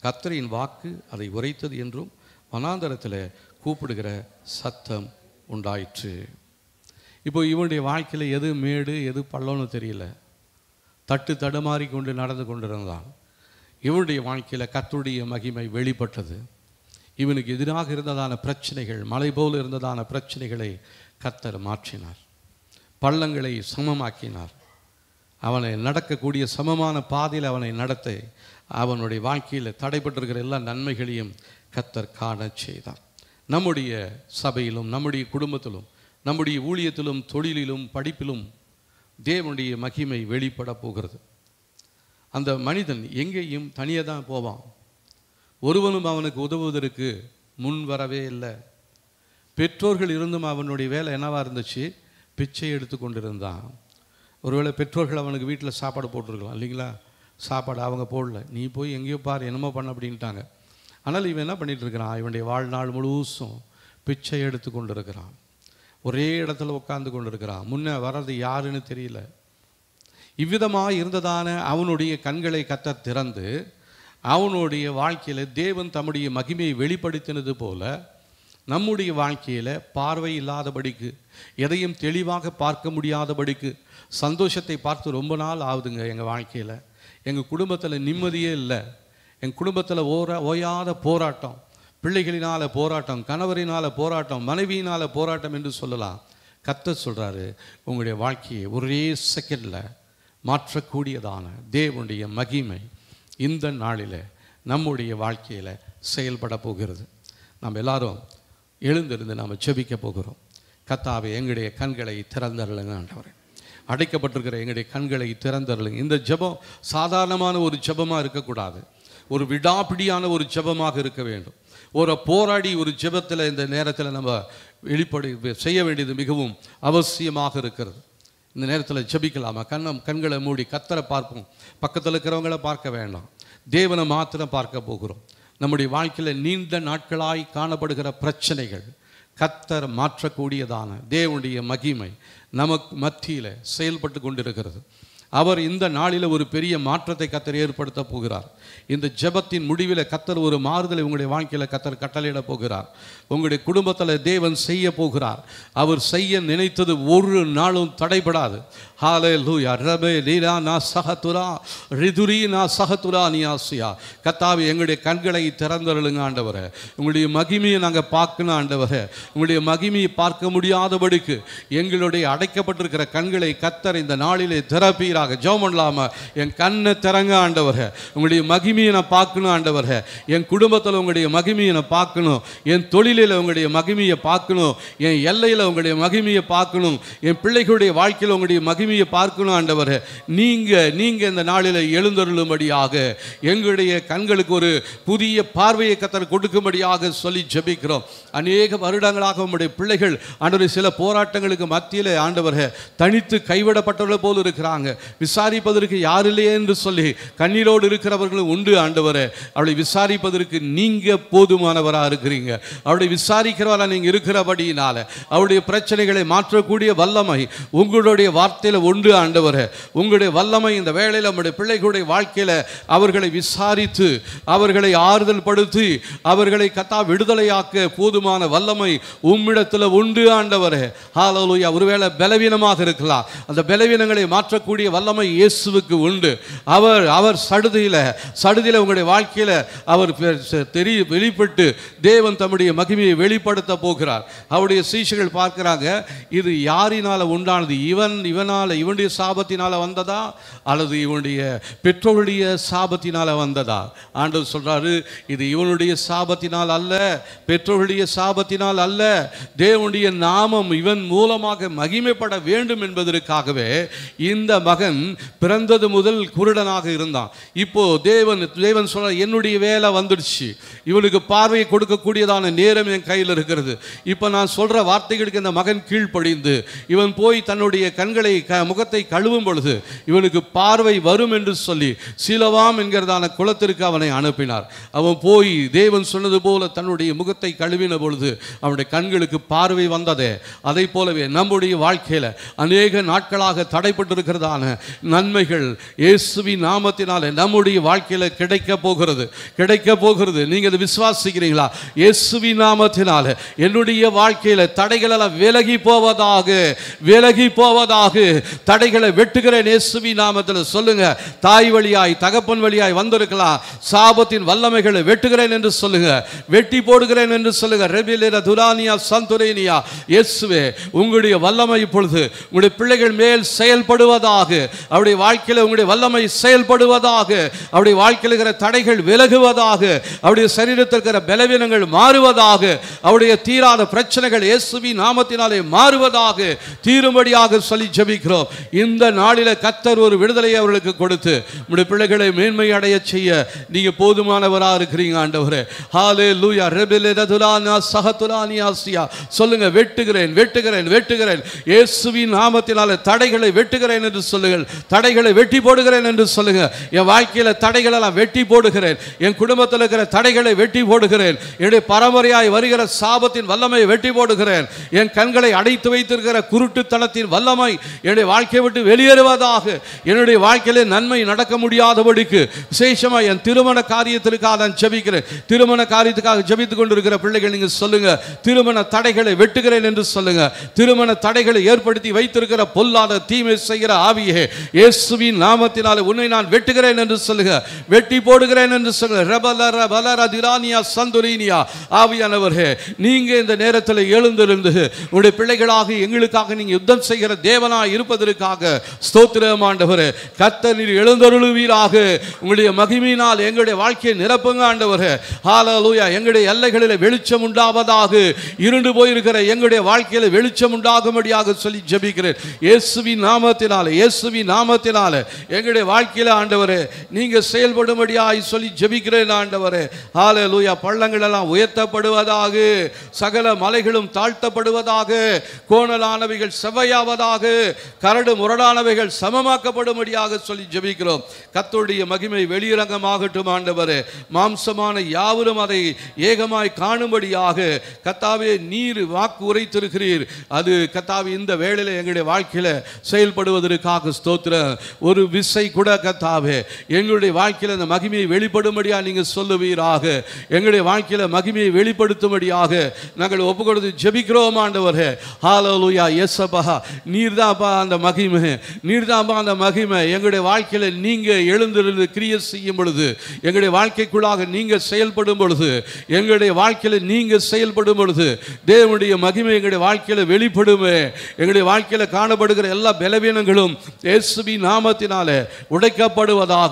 கர்த்தரின் வாக்கு அதை உரைத்தது என்றும் வனாந்தரத்தில் கூப்பிடுகிற சத்தம் உண்டாயிற்று. இப்போ இவனுடைய வாழ்க்கையில் எது மேடு எது பள்ளம்னு தெரியல, தட்டு தடுமாறி கொண்டு நடந்து கொண்டிருந்தான். இவனுடைய வாழ்க்கையில் கர்த்தருடைய மகிமை வெளிப்பட்டது. இவனுக்கு எதிராக இருந்ததான பிரச்சனைகள், மலை போல் இருந்ததான பிரச்சனைகளை கர்த்தர் மாற்றினார், பள்ளங்களை சமமாக்கினார். அவனை நடக்கக்கூடிய சமமான பாதையில் அவனை நடத்த அவனுடைய வாழ்க்கையில் தடைப்பட்டிருக்கிற எல்லா நன்மைகளையும் கர்த்தர் காண செய்தார். நம்முடைய சபையிலும் நம்முடைய குடும்பத்திலும் நம்முடைய ஊழியத்திலும் தொழிலிலும் படிப்பிலும் தேவனுடைய மகிமை வெளிப்பட போகிறது. அந்த மனிதன் எங்கேயும் தனியாக தான் போவான். ஒருவனும் அவனுக்கு உதவுவதற்கு முன் வரவே இல்லை. பெற்றோர்கள் இருந்தும் அவனுடைய வேலை என்னவாக இருந்துச்சு? பிச்சை எடுத்து கொண்டிருந்தான். ஒருவேளை பெற்றோர்கள் அவனுக்கு வீட்டில் சாப்பாடு போட்டிருக்கலாம் இல்லைங்களா? சாப்பாடு அவங்க போடல, நீ போய் எங்கேயோ பாரு என்னமோ பண்ண அப்படின்ட்டாங்க. ஆனால் இவன் என்ன பண்ணிகிட்டு இருக்கிறான்? இவனுடைய வாழ்நாள் முழுசும் பிச்சை எடுத்து கொண்டு இருக்கிறான். ஒரே இடத்துல உட்கார்ந்து கொண்டு இருக்கிறான். முன்னே வர்றது யாருன்னு தெரியல. இவ்விதமாக இருந்ததான அவனுடைய கண்களை கர்த்தர் திறந்து அவனுடைய வாழ்க்கையில் தேவன் தம்முடைய மகிமையை வெளிப்படுத்தினது போல நம்முடைய வாழ்க்கையில் பார்வை இல்லாதபடிக்கு, எதையும் தெளிவாக பார்க்க முடியாதபடிக்கு, சந்தோஷத்தை பார்த்து ரொம்ப நாள் ஆகுதுங்க. எங்கள் வாழ்க்கையில் எங்கள் குடும்பத்தில் நிம்மதியே இல்லை. எங்கள் குடும்பத்தில் ஓயாத போராட்டம், பிள்ளைகளினால் போராட்டம், கணவரினால் போராட்டம், மனைவியினால் போராட்டம் என்று சொல்லலாம். கர்த்தர் சொல்கிறாரு, உங்களுடைய வாழ்க்கையை ஒரே செகண்டில் மாற்றக்கூடியதான தேவனுடைய மகிமை இந்த நாளில் நம்முடைய வாழ்க்கையில் செயல்பட போகிறது. நாம் எல்லாரும் எழுந்திருந்து நாம் ஜெபிக்க போகிறோம். கர்த்தாவே, எங்களுடைய கண்களை திறந்தருளுங்க ஆண்டவரே. அடைக்கப்பட்டிருக்கிற எங்களுடைய கண்களை திறந்தருளுங்க. இந்த ஜெபம் சாதாரணமான ஒரு ஜெபமாக இருக்கக்கூடாது, ஒரு விடாப்பிடியான ஒரு ஜெபமாக இருக்க வேண்டும். ஒரு போராடி ஒரு ஜெபத்தில் இந்த நேரத்தில் நம்ம செய்ய வேண்டியது மிகவும் அவசியமாக இருக்கிறது. இந்த நேரத்தில் ஜெபிக்கலாமா? கண்களை மூடி கர்த்தரை பார்ப்போம். பக்கத்தில் இருக்கிறவங்கள பார்க்க வேண்டாம், தேவனை மாத்திரம் பார்க்க போகிறோம். நம்முடைய வாழ்க்கையில் நீண்ட நாட்களாய் காணப்படுகிற பிரச்சனைகள் கர்த்தர் மாற்றக்கூடியதான தேவனுடைய மகிமை நமக்கு மத்தியில் செயல்பட்டு கொண்டிருக்கிறது. அவர் இந்த நாளில் ஒரு பெரிய மாற்றத்தை கர்த்தர் ஏற்படுத்த போகிறார். இந்த ஜெபத்தின் முடிவில் கர்த்தர் ஒரு மாறுதலை உங்களுடைய வாழ்க்கையில் கர்த்தர் கட்டளையிட போகிறார். உங்களுடைய குடும்பத்தில் தேவன் செய்ய போகிறார். அவர் செய்ய நினைத்தது ஒரு நாளும் தடைபடாது. ஹல்லேலூயா. ரபே லீலா நா சஹதுரா ரிதுரி நா சஹதுரா நியாசியா. கர்த்தாவே, எங்களுடைய கண்களை திறந்தருளுங்க ஆண்டவரே. உங்களுடைய மகிமையை நாங்கள் பார்க்கணும் ஆண்டவரே. உங்களுடைய மகிமையை பார்க்க முடியாதபடிக்கு எங்களுடைய அடைக்கப்பட்டிருக்கிற கண்களை கர்த்தர் இந்த நாளிலே திறப்பீராக. ஜெபம் பண்ணலாமா? என் கண்ணை திறங்க ஆண்டவரே. உங்களுடைய மகிமையை நான் பார்க்கணும் ஆண்டவரே. என் குடும்பத்தில் உங்களுடைய மகிமையை நான் பார்க்கணும். என் தொழிலில் உங்களுடைய மகிமையை பார்க்கணும். என் எல்லையில் உங்களுடைய மகிமையை பார்க்கணும். என் பிள்ளைகளுடைய வாழ்க்கையில் உங்களுடைய மகிமையை பார்க்கணும் ஆண்டவரே. நீங்கள் இந்த நாளில் எழுந்தருளும்படியாக எங்களுடைய கண்களுக்கு ஒரு புதிய பார்வையை கர்த்தர் கொடுக்கும்படியாக சொல்லி ஜெபிக்கிறோம். அநேக வருடங்களாக உங்களுடைய பிள்ளைகள் ஆண்டவரே சில போராட்டங்களுக்கு மத்தியில் ஆண்டவரே தனித்து கைவிடப்பட்டவர்கள் போல் இருக்கிறாங்க. விசாரிப்பதற்கு யார் இல்லையே என்று சொல்லி கண்ணீரோடு இருக்கிறவர்களும் உண்டு ஆண்டவரே. அவளை விசாரிப்பதற்கு நீங்க போதுமானவராக இருக்கிறீங்க. அவளை விசாரிக்கிறவரா நீங்க இருக்கிறபடியினால அவளுடைய பிரச்சனைகளை மாற்றக்கூடிய வல்லமை உங்களுடைய வார்த்தையில் உண்டு ஆண்டவரே. உங்களுடைய வல்லமை இந்த வேளையில் நம்முடைய பிள்ளைகளுடைய வாழ்க்கையில் அவர்களை விசாரித்து அவர்களை ஆறுதல் படுத்தி அவர்களை விடுதலையாக்க போதுமான வல்லமை உம்மிடத்தில் உண்டு ஆண்டவரே. ஹல்லேலூயா. ஒருவேளை பலவீனமாக இருக்கலாம், அந்த பலவீனங்களை மாற்றக்கூடிய வல்லமை இயேசுவுக்கு உண்டு. அவர் சடுதியில் உங்களுடைய வாழ்க்கையில் அவர் வெளிப்பட்டு தேவன் தம்முடைய மகிமையை வெளிப்படுத்த போகிறார். அவருடைய சீஷர்கள் பார்க்கிறாங்க, இது யாரினால உண்டானது? இவனுடைய சாபத்தினால வந்ததா அல்லது இவனுடைய பெற்றோருடைய சாபத்தினால வந்ததா? ஆண்டவர் சொல்றாரு, இது இவனுடைய சாபத்தினால் அல்ல, பெற்றோருடைய சாபத்தினால் அல்ல, தேவனுடைய நாமம் இவன் மூலமாக மகிமைப்பட வேண்டும் என்பதற்காகவே இந்த மகன் பிறந்தது முதல் குருடனாக இருந்தான். இப்போ தேவன் சொல்ற, என்னுடைய வேலை வந்துடுச்சு, இவனுக்கு பார்வையை கொடுக்கக்கூடியதான நேரம் என் கையில் இருக்கிறது. இப்போ நான் சொல்ற வார்த்தைகளுக்கு இந்த மகன் கீழ்ப்படிந்து இவன் போய் தன்னுடைய கண்களை முகத்தை கழுவும் பொழுது இவனுக்கு பார்வை வரும் என்று சொல்லி சீலோவாம் என்கிறதான குளத்திற்கு அவனை அனுப்பினார். அவன் போய் தேவன் சொன்னது போல தன்னுடைய முகத்தை கழுவின பொழுது அவனுடைய கண்களுக்கு பார்வை வந்ததே. அதை போலவே நம்முடைய வாழ்க்கையில் அநேக நாட்களாக தடைப்பட்டிருக்கிறதான நன்மைகள் இயேசுவின் நாமத்தினாலே நம்முடைய வாழ்க்கையில் கிடைக்க போகிறது. நீங்க அதை விசுவாசிக்கிறீங்களா? இயேசுவின் நாமத்தினாலே என்னுடைய வாழ்க்கையில் தடைகள் எல்லாம் விலகி போவதாக தடைகளை வெட்டுகிறேன் இயேசுவின் நாமத்தில். சொல்லுங்க, தாய் வழியாய் தகப்பன் வழியாய் வந்திருக்கலாம், சாபத்தின் வல்லமைகளை வெட்டுகிறேன் என்று சொல்லுங்க, வெட்டி போடுகிறேன் என்று சொல்லுங்க. ரெபிலேர துரானியா சந்துரேனியா. இயேசுவே, உங்களுடைய வல்லமை இப்பொழுது உங்களுடைய பிள்ளைகள் மேல் செயல்படுவதாக, அவருடைய வாழ்க்கையில் உங்களுடைய வல்லமை செயல்படுவதாக, அவருடைய வாழ்க்கையில் இருக்கிற தடைகள் விலகுவதாக, அவருடைய சரீரத்தில் இருக்கிற பலவீனங்கள் மாறுவதாக, அவருடைய தீராத பிரச்சனைகள் இயேசுவின் நாமத்தினாலே மாறுவதாக, தீரும்படியாக சொல்லி ஜெபிக்கிறோம். இந்த நாளில கர்த்தர் ஒரு விடுதலையை அவர்களுக்கு கொடுத்து உங்களுடைய பிள்ளைகளை மேன்மை அடைய செய்ய நீங்க போதுமானவராக இருக்கிறீங்க ஆண்டவரே. ஹல்லேலூயா. ரெபெலேததுலானா சஹதுலானியாசியா. சொல்லுங்க, வெட்டுகிறேன் இயேசுவின் நாமத்தினாலே தடைகளை வெட்டுகிறேன் என்று சொல்லுங்கள். தடைகளை வெட்டி போடுகிறேன் என்று சொல்லுங்க. என் வாழ்க்கையில தடைகள் எல்லாம் வெட்டி போடுகிறேன், என் குடும்பத்தில் இருக்கிற தடைகளை வெட்டி போடுகிறேன், என்னுடைய பரம்பரையாய் வருகிற சாபத்தின் வல்லமையை வெட்டி போடுகிறேன், என் கண்களை அடைத்து வைத்திருக்கிற குருட்டுத்தனத்தின் வல்லமை என்னுடைய வாழ்க்கையை விட்டு வெளியேறுவதாக, என்னுடைய வாழ்க்கையிலே நன்மை நடக்க முடியாதபடிக்கு விசேஷமாக என் திருமண காரியத்திற்காக நான் ஜெபிக்கிறேன். திருமண காரியத்துக்காக ஜெபித்துக் கொண்டிருக்கிற பிள்ளைகள் நீங்க சொல்லுங்க, திருமண தடைகளை வெட்டுகிறேன் என்று சொல்லுங்க. திருமண தடைகளை ஏற்படுத்தி வைத்திருக்கிற பொல்லாத தீமை செய்கிற ஆவியே, இயேசுவின் நாமத்தினாலே உன்னை நான் வெட்டுகிறேன் என்று சொல்லுங்க, வெட்டி போடுகிறேன் என்று சொல்லுங்க. ரபலர பலர திரானியா சந்துரீனியா. ஆவியானவரே, நீங்க இந்த நேரத்தில் எழுந்திருந்து உங்களுடைய பிள்ளைகளாக எங்களுக்காக நீங்க யுத்தம் செய்கிற தேவனாய் இருப்பதற்காக ஸ்தோத்திரம் ஆண்டவரே. கர்த்தர் நீர் எழுந்தருளுவீராக. உங்களுடைய மகிமையினால் எங்களுடைய வாழ்க்கையை நிரப்புங்க ஆண்டவரே. ஹல்லேலூயா. எங்களுடைய எல்லைகளில் வெளிச்சம் உண்டாவதாக, இருண்டு போயிருக்கிற எங்களுடைய வாழ்க்கையில வெளிச்சம் உண்டாகும்படியாக சொல்லி ஜெபிக்கிறேன் இயேசுவின் நாமத்தினாலே எங்களுடைய வாழ்க்கையில ஆண்டவரே நீங்க செயல்படும்படியாய் சொல்லி ஜெபிக்கிறேன் ஆண்டவரே. ஹல்லேலூயா. பள்ளங்கள் எல்லாம் உயர்த்தப்படுவதாக, சகல மலைகளும் தாழ்த்தப்படுவதாக, கோணலானவைகள் செவ்வையாவதாக, கரடு முரடானவைகள் சமமாக்கப்படும்படியாக சொல்லி ஜெபிக்கிறோம். கர்த்தருடைய மகிமை வெளியரங்கமாகட்டும் ஆண்டவரே. மாம்சமான யாவரும் அதை ஏகமாய் காணும்படியாக கர்த்தாவே நீர் வாக்கு உரைத்திருக்கிறீர். அது கர்த்தாவே இந்த வேளையில எங்களுடைய வாழ்க்கையில செயல்படுவதற்காக ஸ்தோத்திரம். ஒரு விசை கூட கர்த்தாவே எங்களுடைய வாழ்க்கையில அந்த மகிமையை வெளிப்படும்படியாக நீங்க சொல்லுவீராக. எங்களுடைய வாழ்க்கையில மகிமையை வெளிப்படுத்தும்படியாக நாங்கள் ஒப்புக்கொடுத்து ஜெபிக்கிறோம் ஆண்டவரே. ஹல்லேலூயா. இயேசுப்பா, நீர்தான்ப்பா அந்த மகிமை, நீர்தான்ப்பா அந்த மகிமை. எங்களுடைய வாழ்க்கையில நீங்க எழுந்திருந்து கிரியை செய்யும் பொழுது, எங்களுடைய வாழ்க்கைக்குள்ளாக நீங்க செயல்படும் பொழுது, எங்களுடைய வாழ்க்கையில நீங்க செயல்படும் பொழுது தேவனுடைய மகிமை எங்களுடைய வாழ்க்கையில வெளிப்படுமே. எங்களுடைய வாழ்க்கையில காணப்படுகிற எல்லா பலவீனங்களும் இயேசுவின் நாமத்தினாலே உடைக்கப்படுவதாக.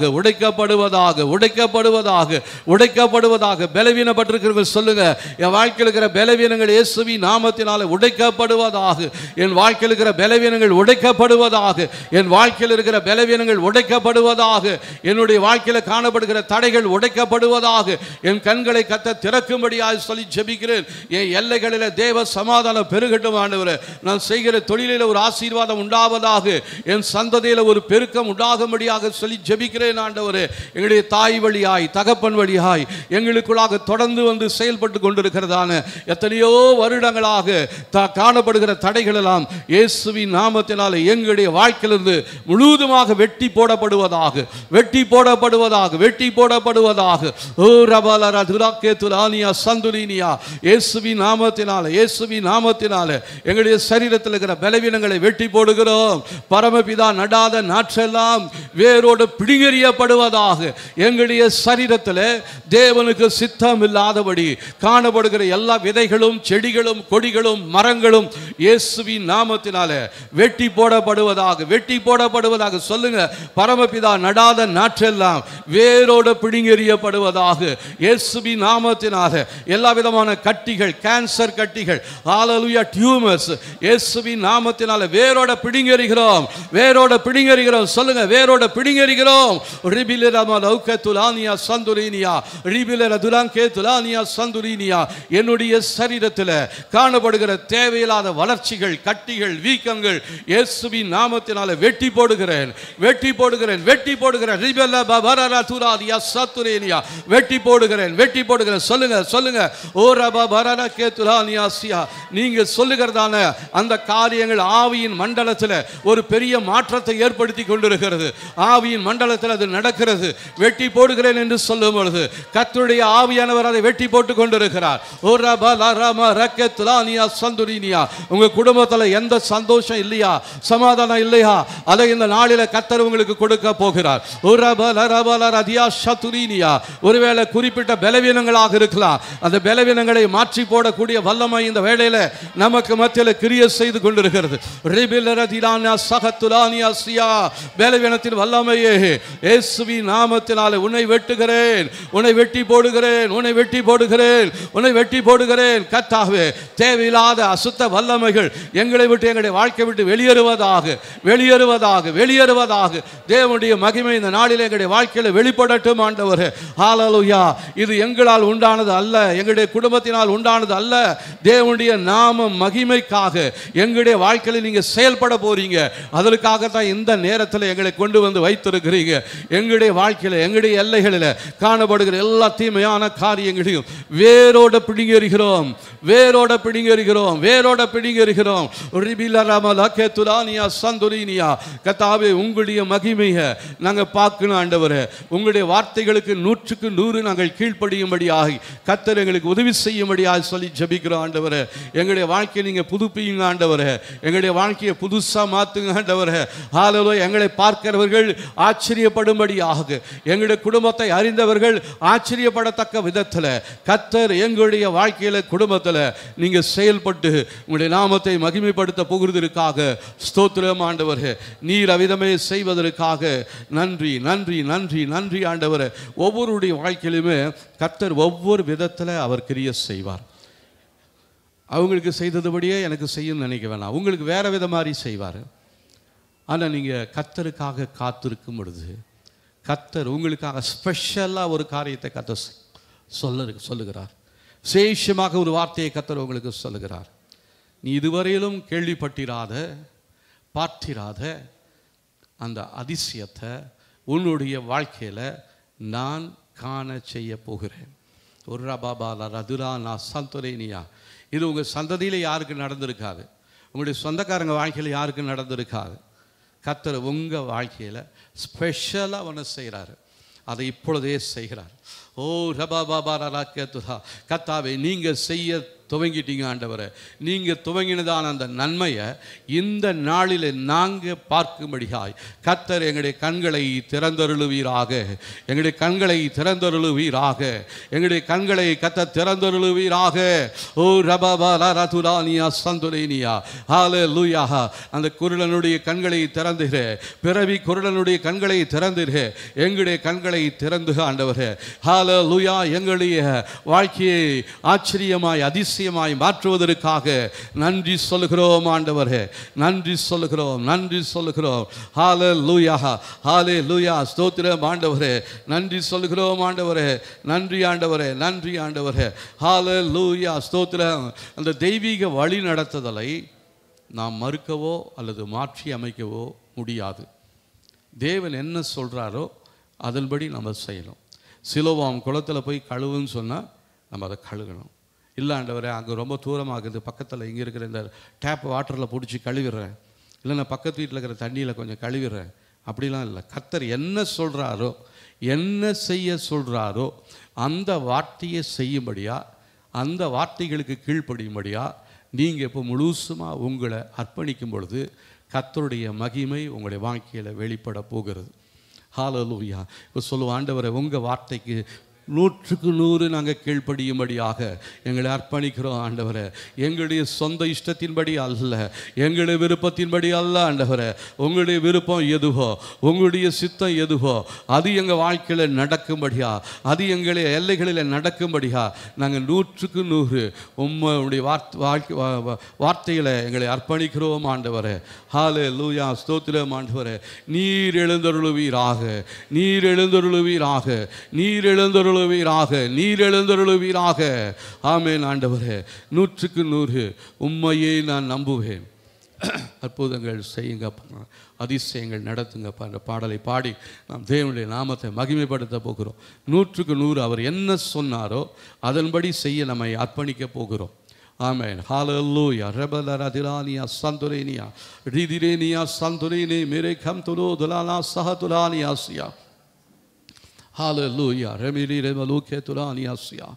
பலவீனப்பட்டிருக்கிறவங்க சொல்லுங்க, என் வாழ்க்கையில் இருக்கிற பலவீனங்கள் இயேசுவின் நாமத்தினாலே உடைக்கப்படுவதாக. என் வாழ்க்கையில் இருக்கிற பலவீனங்கள் உடைக்கப்படுவதாக. என் வாழ்க்கையில் இருக்கிற பலவீனங்கள் உடைக்கப்படுவதாக. என்னுடைய வாழ்க்கையில் காணப்படுகிற தடைகள் உடைக்கப்படுவதாக. என் கண்களை கர்த்தர் திறக்கும்படியாக சொல்லி ஜெபிக்கிறேன். என் எல்லைகளில் தேவ சமாதானம் பெருகட்டும் ஆண்டவரே. நான் செய்கிற தொழிலில் ஒரு ஆசீர்வாதம் உண்டாவதாக. என் சந்ததியில் ஒரு பெருக்கம் உண்டாகும்படியாக சொல்லி ஜெபிக்கிறேன் ஆண்டவரே. எங்களுடைய தாய் வழியாய் தகப்பன் வழியாய் எங்களுக்குள்ளாக தொடர்ந்து வந்து செயல்பட்டு கொண்டிருக்கிறதான எத்தனையோ வருடங்களாக காணப்படுகிற தடைகள் எல்லாம் இயேசுவின் நாமத்தினால் நாமத்தினாலே எங்களுடைய வாழ்க்கையிலிருந்து முழுவதுமாக வெட்டி போடப்படுவதாக, வெட்டி போடப்படுவதாக, வெட்டி போடப்படுவதாக. ஓ ரபாலரா துராக்கே துலானியா சந்துலினியா, இயேசுவின் நாமத்தினாலே, இயேசுவின் நாமத்தினாலே எங்களுடைய சரீரத்தில் இருக்கிற பலவீனங்களை வெட்டி போடுகிறோம். பரமபிதா நடாத நாற்றெல்லாம் வேரோடு பிடுங்கெறியப்படுவதாக. எங்களுடைய சரீரத்தில் தேவனுக்கு சித்தம் இல்லாதபடி காணப்படுகிற எல்லா விதைகளும் செடிகளும் கொடிகளும் மரங்களும் இயேசுவின் நாமத்தினாலே வெட்டி போடப்படுவதாக, வெட்டி போடப்படுவதாக. சொல்லுங்க, பரமபிதா நடாத நாற்றெல்லாம் வேரோடு பிடுங்கெறியப்படுவதாக. இயேசுவின் நாமத்தினாலே எல்லா விதமான கட்டிகள், கேன்சர் கட்டிகள், ஹalleluya, டியூமர்ஸ் இயேசுவின் நாமத்தினாலே வேரோட பிடுங்கெறிகிறோம், வேரோட பிடுங்கெறிகிறோம். சொல்லுங்க, வேரோட பிடுங்கெறிகிறோம். ரிபிலரமா லௌகதுலானியா சந்துலினியா, ரிபிலரதுலாங்கே துலானியா சந்துலினியா. என்னுடைய சரீரத்தில் காணப்படுகிற தேவையில்லாத வளர்ச்சிகள், கட்டிகள், வீக்கங்கள் இயேசுவின் நாமத்தினாலே வெட்டி போடுகிறேன், வெட்டி போடுகிறேன், வெட்டி போடுகிறேன். ரிபல பரரா துராதியா சத்துலினியா, வெட்டி போடுகிறேன், வெட்டி போடுகிறேன். சொல்லுங்க, சொல்லுங்க. ஓ ரபா பரரா கே துலானியாசியா. நீங்க சொல்லுகிறதான அந்த காரியங்கள் ஆவியின் மண்டலத்தில் ஒரு பெரிய மாற்றத்தை ஏற்படுத்தி கொண்டிருக்கிறது. ஆவியின் மண்டலத்தில் அது நடக்கிறது. வெட்டி போடுகிறேன் என்று சொல்லும் பொழுது கர்த்தருடைய ஆவியானவர் அதை வெட்டி போட்டு கொண்டிருக்கிறார். ஓ ரபா லரமா ரக்கே துலானியா சந்துலினியா. உங்க குடும்பத்தில் எந்த சந்தோஷம் இல்லையா, சமாதானம் இல்லையா, அதை இந்த நாளில கர்த்தர் உங்களுக்கு கொடுக்க போகிறார். ஓ ரபா லரபா லரதியா சதுலினியா. ஒருவேளை குறிப்பிட்ட பலவீனங்களாக இருக்கலாம். அந்த பலவீனங்களை மாற்றி போடக்கூடிய வல்லமை இந்த வேளையில நமக்கு மத்தியில் கிரியை செய்து கொண்டிருக்கிறது. பலவீனத்தின் வல்லமையே இயேசுவின் நாமத்தினாலே உன்னை வெட்டுகிறேன், உன்னை வெட்டி போடுகிறேன், உன்னை வெட்டி போடுகிறேன், உன்னை வெட்டி போடுகிறேன். கர்த்தாவே, தேவையில்லாத அசுத்த வல்லமைகள் எங்களை விட்டு, எங்களுடைய வாழ்க்கை விட்டு வெளியேறுவதாக, வெளியேறுவதாக, வெளியேறுவதாக. தேவனுடைய மகிமை இந்த நாளில் எங்களுடைய வாழ்க்கையில் வெளிப்படட்டும் ஆண்டவரே. ஹalleluya. இது எங்களால் உண்டானது அல்ல, எங்களுடைய குடும்பத்தினால் உண்டானது அல்ல. தேவனுடைய நாம மகிமைக்காக எங்களுடைய வாழ்க்கையில் நீங்க செயல்பட போறீங்க. அதற்காக தான் இந்த நேரத்தில் எங்களை கொண்டு வந்து வைத்திருக்கிறீங்க. எங்களுடைய வாழ்க்கையில், எங்களுடைய எல்லைகளில் காணப்படுகிற எல்லா தீமையான காரியங்களையும் வேரோட பிடுங்கெறிகிறோம், வேரோட பிடுங்கெறிகிறோம், வேரோட பிடுங்கெறிகிறோம். கர்த்தாவே, உங்களுடைய மகிமையை நாங்கள் பார்க்கணும் ஆண்டவரே. உங்களுடைய வார்த்தைகளுக்கு 100க்கு 100 நாங்கள் கீழ்ப்படியும்படியாக கர்த்தர் எங்களுக்கு உதவி செய்யும்படியாக சொல்லி ஜெபிக்கிறோம் ஆண்டவரே. எங்களுடைய வாழ்க்கையை நீங்க புதுப்பிங்க ஆண்டவரே. எங்களுடைய வாழ்க்கையை புதுசா மாத்துங்க ஆண்டவரே. ஹalleluya. எங்களை பார்க்கிறவர்கள் ஆச்சரியப்படும்படியாக, எங்களுடைய குடும்பத்தை அறிந்தவர்கள் ஆச்சரியப்படத்தக்க விதத்தில் கர்த்தர் எங்களுடைய வாழ்க்கையில, குடும்பத்தில் நீங்க செயல்பட்டு உங்களுடைய நாமத்தை மகிமைப்படுத்த போகிறதற்காக ஸ்தோத்திரம் ஆண்டவரே. நீர் அவிதமே செய்வதற்காக நன்றி, நன்றி, நன்றி, நன்றி ஆண்டவரே. ஒவ்வொருடைய வாழ்க்கையிலுமே கர்த்தர் ஒவ்வொரு விதத்தில் அவர் கிரியை செய்வார். அவங்களுக்கு செய்ததுபடியே எனக்கு செய்யணும்னு நினைக்க வேணாம். உங்களுக்கு வேற வித மாதிரி செய்வார். ஆனால் நீங்கள் கர்த்தருக்காக காத்திருக்கும் பொழுது கர்த்தர் உங்களுக்காக ஸ்பெஷலாக ஒரு காரியத்தை கர்த்தர் சொல்லுகிறார். விசேஷமாக ஒரு வார்த்தையை கர்த்தர் உங்களுக்கு சொல்லுகிறார். நீ இதுவரையிலும் கேள்விப்பட்டிராத, பார்த்திராத அந்த அதிசயத்தை உன்னுடைய வாழ்க்கையில் நான் காண செய்ய போகிறேன். ஒரு ரபாபாலா ரதுரா நான் சந்தோரேனியா. இது உங்கள் சந்ததியில் யாருக்கு நடந்திருக்காது, உங்களுடைய சொந்தக்காரங்க வாழ்க்கையில் யாருக்கு நடந்திருக்காது. கர்த்தர் உங்கள் வாழ்க்கையில் ஸ்பெஷலாக ஒன்று செய்கிறாரு. அதை இப்பொழுதே செய்கிறார். ஓ ரபாபாபா ராக்கேத்துதா. கர்த்தாவே, நீங்கள் செய்ய துவங்கிட்டீங்க ஆண்டவரை. நீங்கள் துவங்கினதான அந்த நன்மையை இந்த நாளில் நாங்கள் பார்க்கும்படியாய் கர்த்தர் எங்களுடைய கண்களை திறந்தருளுவீராக, எங்களுடைய கண்களை திறந்தருளுவீராக, எங்களுடைய கண்களை கர்த்தர் திறந்தருளுவீராக. ஓ ரபாபா ரதுலானியா சந்துலேனியா. ஹalleluya. அந்த குருடனுடைய கண்களை திறந்துகிற, பிறவி குருடனுடைய கண்களை திறந்துகிற, எங்களுடைய கண்களை திறந்து ஆண்டவரே. ஹalleluya. எங்களுடைய வாழ்க்கையை ஆச்சரியமாய் அதிசயமாய் மாற்றுவதற்காக நன்றி சொல்லுகிறோம் ஆண்டவரே. நன்றி சொல்லுகிறோம், நன்றி சொல்லுகிறோம். ஹalleluya, ஹalleluya. ஸ்தோத்திரம் ஆண்டவரே. நன்றி சொல்லுகிறோம் ஆண்டவரே. நன்றி ஆண்டவரே, நன்றி ஆண்டவரே. ஹalleluya. ஸ்தோத்திரம். அந்த தெய்வீக வழி நடத்துதலை நாம் மறுக்கவோ அல்லது மாற்றி அமைக்கவோ முடியாது. தேவன் என்ன சொல்கிறாரோ அதன்படி நம்ம செய்யணும். சிலோவாம் குளத்தில் போய் கழுவுன்னு சொன்னால் நம்ம அதை கழுகணும். இல்லை ஆண்டவரே, அங்கே ரொம்ப தூரமாகுது, பக்கத்தில் இங்கே இருக்கிற இந்த டேப் வாட்டரில் பிடிச்சி கழுவிடுறேன் இல்லை நான் பக்கத்து வீட்டில் இருக்கிற தண்ணியில் கொஞ்சம் கழுவிடுறேன், அப்படிலாம் இல்லை. கர்த்தர் என்ன சொல்கிறாரோ, என்ன செய்ய சொல்கிறாரோ அந்த வார்த்தையை செய்யும்படியா, அந்த வார்த்தைகளுக்கு கீழ்ப்படியும்படியா நீங்கள் இப்போ முழுசுமாக உங்களை அர்ப்பணிக்கும் பொழுது கர்த்தருடைய மகிமை உங்களுடைய வாழ்க்கையில் வெளிப்பட போகிறது. ஹல்லேலூயா. இப்போ சொல்லுவோம், ஆண்டவரே உங்கள் வார்த்தைக்கு 100க்கு 100 நாங்கள் கீழ்ப்படியும்படியாக எங்களை அர்ப்பணிக்கிறோம் ஆண்டவரே. எங்களுடைய சொந்த இஷ்டத்தின்படி அல்ல, எங்களுடைய விருப்பத்தின்படி அல்ல ஆண்டவரே. உங்களுடைய விருப்பம் எதுவோ, உங்களுடைய சித்தம் எதுவோ அது எங்கள் வாழ்க்கையில் நடக்கும்படியா, அது எங்களுடைய எல்லைகளில் நடக்கும்படியா நாங்கள் 100க்கு 100 உம்முடைய வார்த்தைகளை எங்களை அர்ப்பணிக்கிறோம் ஆண்டவரே. ஹல்லேலூயா. ஸ்தோத்திரம் ஆண்டவரே. நீர் எழுந்தருளுவீராக, நீர் எழுந்தருளுவீராக, நீர் எழுந்தருளுவீராக, நீர் எழுந்தருளுவீராக. ஆமென் ஆண்டவரே. 100க்கு 100 உம்மையே நான் நம்புவேன். அற்புதங்கள் செய்யுங்கப்பா, அதிசயங்கள் நடத்துங்கப்பா. அந்த பாடலை பாடி நாம் தேவனுடைய நாமத்தை மகிமைப்படுத்த போகிறோம். 100க்கு 100 அவர் என்ன சொன்னாரோ அதன்படி செய்ய நம்மை அர்ப்பணிக்க போகிறோம். ஆமென். ஹல்லேலூயா. ரபலரா திலானியா சந்துரேனியா ரிதிரேனியா சந்துரேனே மேரே கம் துலோ துலானா சஹதுலானியாசியா. ஹல்லேலூயா. ரெமிலி ரெமலூகே துலானியாசியா.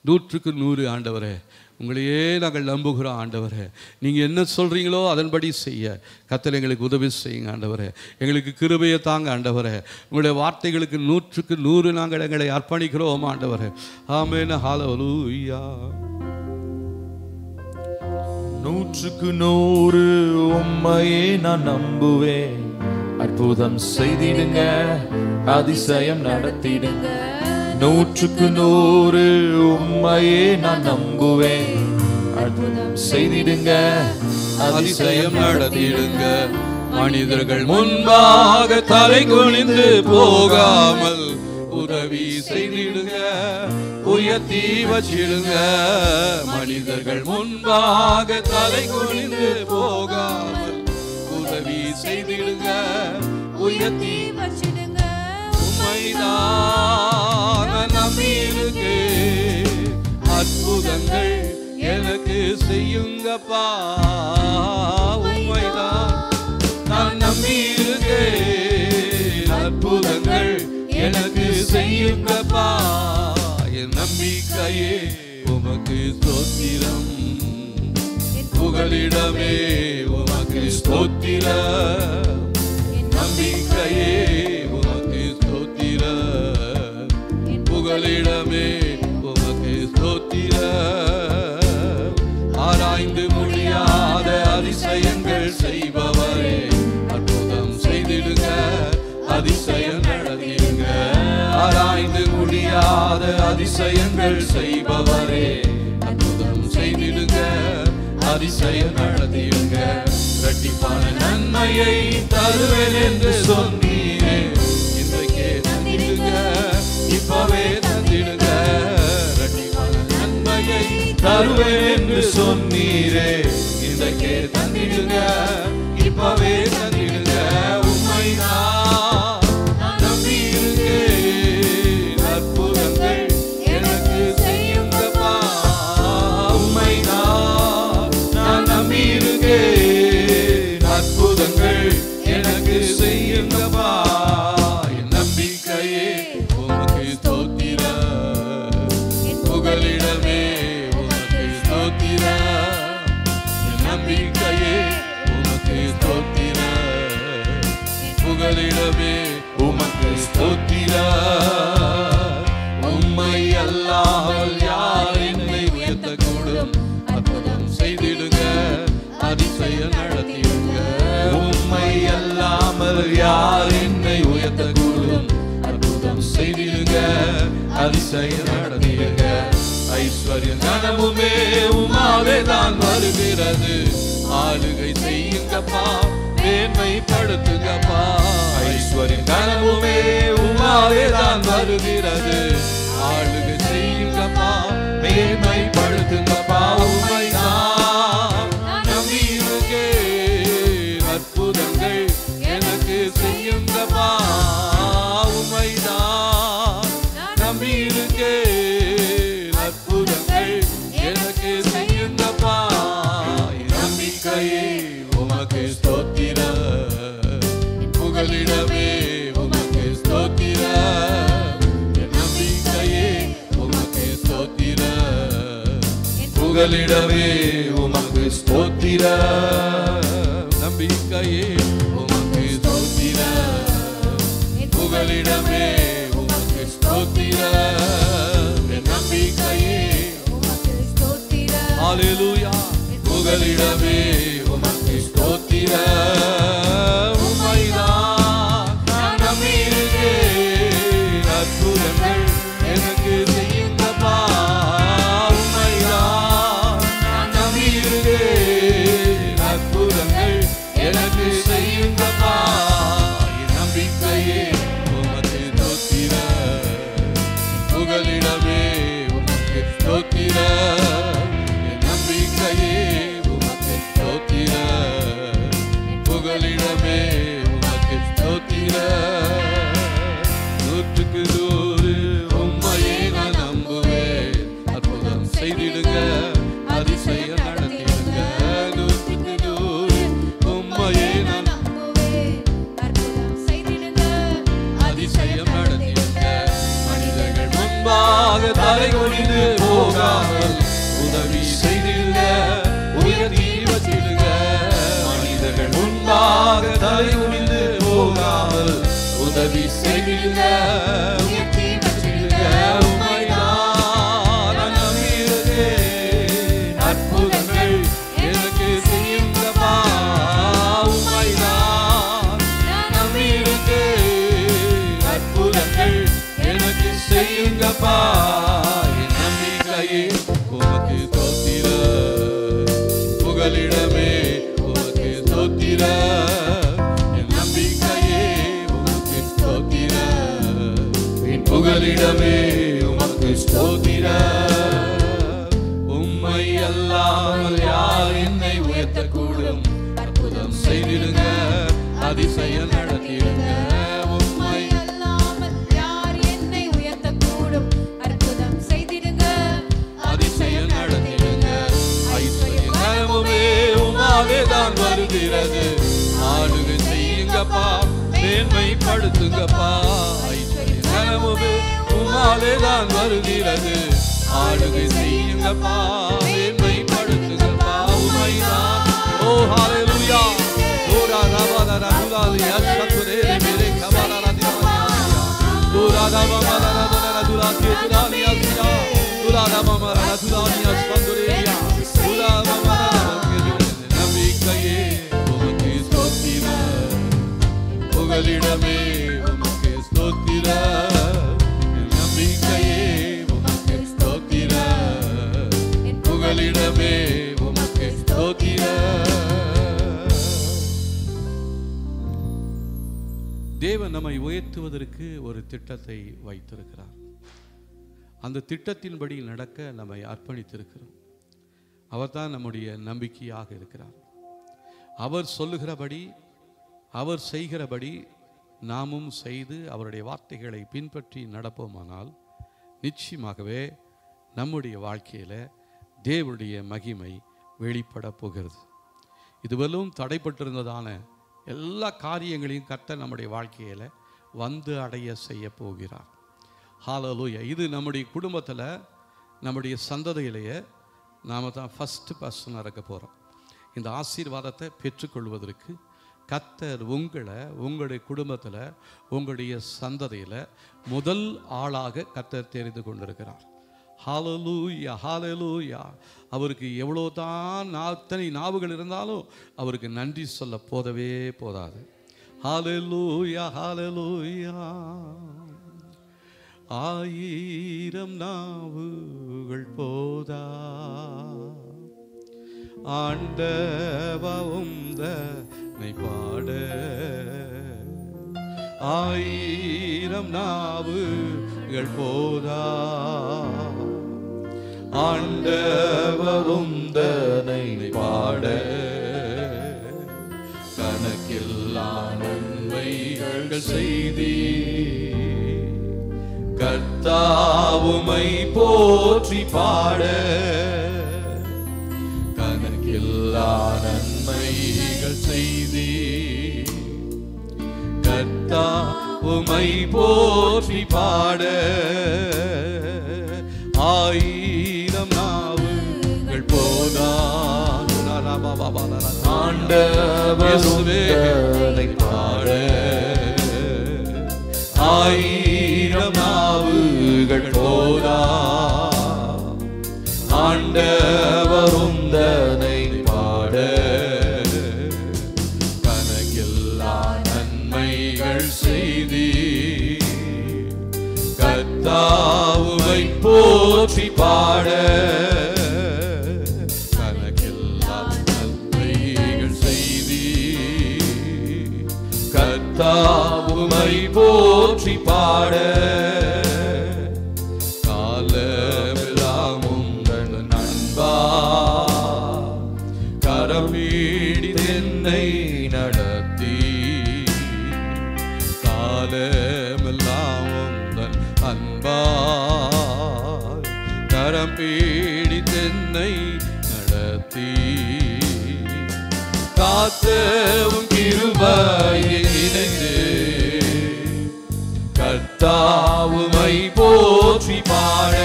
100க்கு 100 ஆண்டவரே உங்களையே நாங்கள் நம்புகிறோம் ஆண்டவரே. நீங்கள் என்ன சொல்கிறீங்களோ அதன்படி செய்ய கர்த்தர் எங்களுக்கு உதவி செய்யுங்க ஆண்டவரே. எங்களுக்கு கிருபையை தாங்க ஆண்டவரே. உங்களுடைய வார்த்தைகளுக்கு 100க்கு 100 நாங்கள் எங்களை அர்ப்பணிக்கிறோம் ஆண்டவரே. ஆமென். ஹல்லேலூயா. 100க்கு 100 உம்மையே நான் நம்புவேன். அற்புதம் செய்திடுங்க, அதிசயம் நடத்திடுங்க. 100க்கு 100 உம்மையே நான் நம்புவேன். அற்புதம் செய்திடுங்க, அதிசயம் நடத்திடுங்க. மனிதர்கள் முன்பாக தலை குனிந்து போகாமல் உதவி செய்திடுங்க, உயர்த்தி வச்சிடுங்க. மனிதர்கள் முன்பாக தலை குனிந்து போகாமல் உதவி செய்திடுங்க, உயர்த்தி வச்சிடுங்க. உம்மைதான் நம்பியிருக்கு, அற்புதங்கள் எனக்கு செய்யுங்கப்பா. உம்மைதான் நான் நம்பியிருக்கேன், அற்புதங்கள் எனக்கு செய்யுங்கப்பா. என் நம்பிக்கையே உமக்கு ஸ்தோத்திரம், புகலிடமே உமக்கு ஸ்தோத்திரம். நம்பிக்கையே உமக்கு ஸ்தோத்திரம், புகலிடமே உமக்கு ஸ்தோத்திரம். ஆராய்ந்து முடியாத அதிசயங்கள் செய்பவரே, அற்புதம் செய்திடுங்க, அதிசயம் நடத்திடுங்க. ஆராய்ந்து முடியாத அதிசயங்கள் செய்பவரே, அற்புதம் செய்திடுங்க, அதிசயம் நடத்திடுங்க. இரட்டிப்பான நன்மையை தருவேன் என்று சொன்னீரே, இன்றைக்கே தந்திடுங்க, இப்பவே தந்திடுங்க. இரட்டிப்பான நன்மையை தருவேன் என்று சொன்னீரே, இன்றைக்கே தந்திடுங்க, இப்பவே தந்திடுங்க. உம்மைதான் நம்பியிருக்கேன், அற்புதங்கள் எனக்கு செய்யுங்கப்பா. உம்மைதான் நான் நம்பியிருக்கேன், அற்புதங்கள் எனக்கு செய்யுங்கப்பா. என் நம்பிக்கையே உமக்கு ஸ்தோத்திரம், புகலிடமே உமக்கு ஸ்தோத்திரம். என் நம்பிக்கையே உமக்கு ஸ்தோத்திரம், புகலிடமே உமக்கு ஸ்தோத்திரம். உம்மை அல்லாமல் யார் என்னை உயர்த்தக்கூடும், அற்புதம் செய்திடுங்க, அதிசயம் நடத்திடுங்க. உம்மை அல்லாமல் யார் என்னை உயர்த்தக்கூடும், அற்புதம் செய்திடுங்க, அதிசயம் நடத்திடுங்க. ஐஸ்வர்யம் கனவுமே உமாவே தான் வருகிறது, ஆளுகை செய்யுங்கப்பா, மேன்மைப்படுத்துங்கப்பா. ஐஸ்வர்யம் கனவுமே உமாவே தான் வருகிறது, ஆளுகை செய்யுங்கப்பா, மேன்மைப்படுத்துங்கப்பா. உம்மைதான் நம்பியிருக்கேன், அற்புதங்கள் எனக்கு செய்யுங்கப்பா. உம்மைதான் நம்பியிருக்கேன், அற்புதங்கள் எனக்கு செய்யுங்கப்பா. நம்பிக்கையே உமக்கு ஸ்தோத்திரம், புகலிடமே உமக்கு ஸ்தோத்திரம். நம்பிக்கையே உமக்கு ஸ்தோத்திரம். புகலிடமே உமக்கு ஸ்தோத்திரம். என் நம்பிக்கையே உமக்கு ஸ்தோத்திரம். ஹல்லேலூயா. புகலிடமே உமக்கு ஸ்தோத்திரம். உம்மைதான் நான் நம்பியிருக்கேன். அற்புதங்கள் எனக்கு செய்யுங்கப்பா. உம்மைதான் நான் நம்பியிருக்கேன். அற்புதங்கள் எனக்கு செய்யுங்கப்பா. என் நம்பிக்கையே உமக்கு ஸ்தோத்திரம். புகலிடமே உமக்கு ஸ்தோத்திரம். என் நம்பிக்கையே உமக்கு ஸ்தோத்திரம். புகலிடமே உமக்கு ஸ்தோத்திரம். நூற்றுக்கு நூறு உம்மையே நான் நம்புவேன். அற்புதம் செய்திடுங்க, அதிசயம் நடத்திடுங்க. நூற்றுக்கு நூறு உம்மையே நான் நம்புவேன். அற்புதம் செய்திடுங்க, அதிசயம் நடத்திடுங்க. மனிதர்கள் முன்பாக தலை குனிந்து போகாமல் உதவி செய்திடுங்க, உயர்த்தி வச்சிடுங்க. மனிதர்கள் முன்பாக தலை குனிந்து போகாமல் உதவி செய்திடுங்க, உயர்த்தி வச்சிடுங்க. உம்மைதான் நான் நம்பியிருக்கேன். அற்புதங்கள் எனக்கு செய்யுங்கப்பா. உம்மைதான் நான் நம்பியிருக்கேன். அற்புதங்கள் எனக்கு செய்யுங்கப்பா. என் நம்பிக்கையே உமக்கு ஸ்தோத்திரம். புகலிடமே உமக்கு ஸ்தோத்திரம். என் நம்பிக்கையே உமக்கு ஸ்தோத்திரம். என் புகலிடமே உமக்கு ஸ்தோத்திரம். உம்மை அல்லாமல் யார் என்னை உயர்த்தக்கூடும்? அற்புதம் செய்திடுங்க, அதிசயம் நடத்திடுங்க. உம்மை அல்லாமல் யார் என்னை உயர்த்தக்கூடும்? அற்புதம் செய்திடுங்க, அதிசயம் நடத்திடுங்க. ஐஸ்வர்யமுமே உமாலே தான் வருகிறது. ஆளுகை செய்யுங்கப்பா, மேன்மைப்படுத்துங்கப்பா. ஐஸ்வர்யமுமே உமாலே தான் வருகிறது. ஆளுகை செய்யுங்கப்பா, மேன்மைப்படுத்துங்கப்பா. உமைதான். ஓ ஹalleluya. ஓரா ரபாதா ரதுலாலியா சத்துரே மேரே கபாலா ரதியா. ஓரா ரபாதா ரதுலாலியா துலாலியா சியா. ஓரா ரபாதா ரதுலாலியா சந்துரேயா. ஓரா ரபாதா நம்பிக்கையே உமக்கு ஸ்தோத்திரம். புகலிடமே உமக்கு ஸ்தோத்திரம். நம்பிக்கையே உமக்கு ஸ்தோத்திரம். புகலிடமே உமக்கு ஸ்தோத்திரம். தேவன் நம்மை உயர்த்துவதற்கு ஒரு திட்டத்தை வைத்திருக்கிறார். அந்த திட்டத்தின்படி நடக்க நம்மை அர்ப்பணித்திருக்கிறோம். அவர்தான் நம்முடைய நம்பிக்கையாக இருக்கிறார். அவர் சொல்லுகிறபடி, அவர் செய்கிறபடி நாமும் செய்து அவருடைய வார்த்தைகளை பின்பற்றி நடப்போமானால் நிச்சயமாகவே நம்முடைய வாழ்க்கையில் தேவனுடைய மகிமை வெளிப்பட போகிறது. இதுவரையும் தடைப்பட்டிருந்ததான எல்லா காரியங்களையும் கர்த்தர் நம்முடைய வாழ்க்கையில் வந்து அடைய செய்ய போகிறார். ஹல்லேலூயா. இது நம்முடைய குடும்பத்தில், நம்முடைய சந்ததியிலேயே நாம் தான் ஃபஸ்ட்டு பர்சனாக இருக்க போகிறோம். இந்த ஆசீர்வாதத்தை பெற்றுக்கொள்வதற்கு கர்த்தர் உங்களை, உங்களுடைய குடும்பத்தில், உங்களுடைய சந்ததியில் முதல் ஆளாக கர்த்தர் தெரிந்து கொண்டிருக்கிறார். ஹல்லேலூயா, ஹல்லேலூயா. அவருக்கு எவ்வளோ தான் அத்தனை நாவுகள் இருந்தாலும் அவருக்கு நன்றி சொல்ல போதவே போதாது. ஹல்லேலூயா, ஹல்லேலூயா. 1000 நாவுகள் போதா ஆண்டவா உம்மை பாட. 1000 நாவுகள் போதா ஆண்டவர் உம்மை பாட. கணக்கில்லா நன்மைகள் செய்தி கர்த்தாவுமை போற்றி பாட. கணக்கில்லா நன்மைகள் செய்தி கர்த்தாவுமை போற்றி பாட. 1000 நாவுகள் ஆண்டவர் உந்தனை பாட ஆயிரம் நாவுகள் போதா. ஆண்டவர் உந்தனை பாட கணக்கில்லா நன்மைகள் செய்தி. கர்த்தாவை போற்றி பாட கணக்கில்லா நன்மைகள் செய்தி. கர்த்தாவை போற்றி பாட காலமெல்லாம் உந்தன் அன்பா கரமீடி என்னை நடத்தி. காலமெல்லாம் உந்தன் அன்பா கரம் பீடித்தென்னை நடத்தி. காத்தவும் கிருபையை நினைந்து கர்த்தாவுமை போற்றி பாட.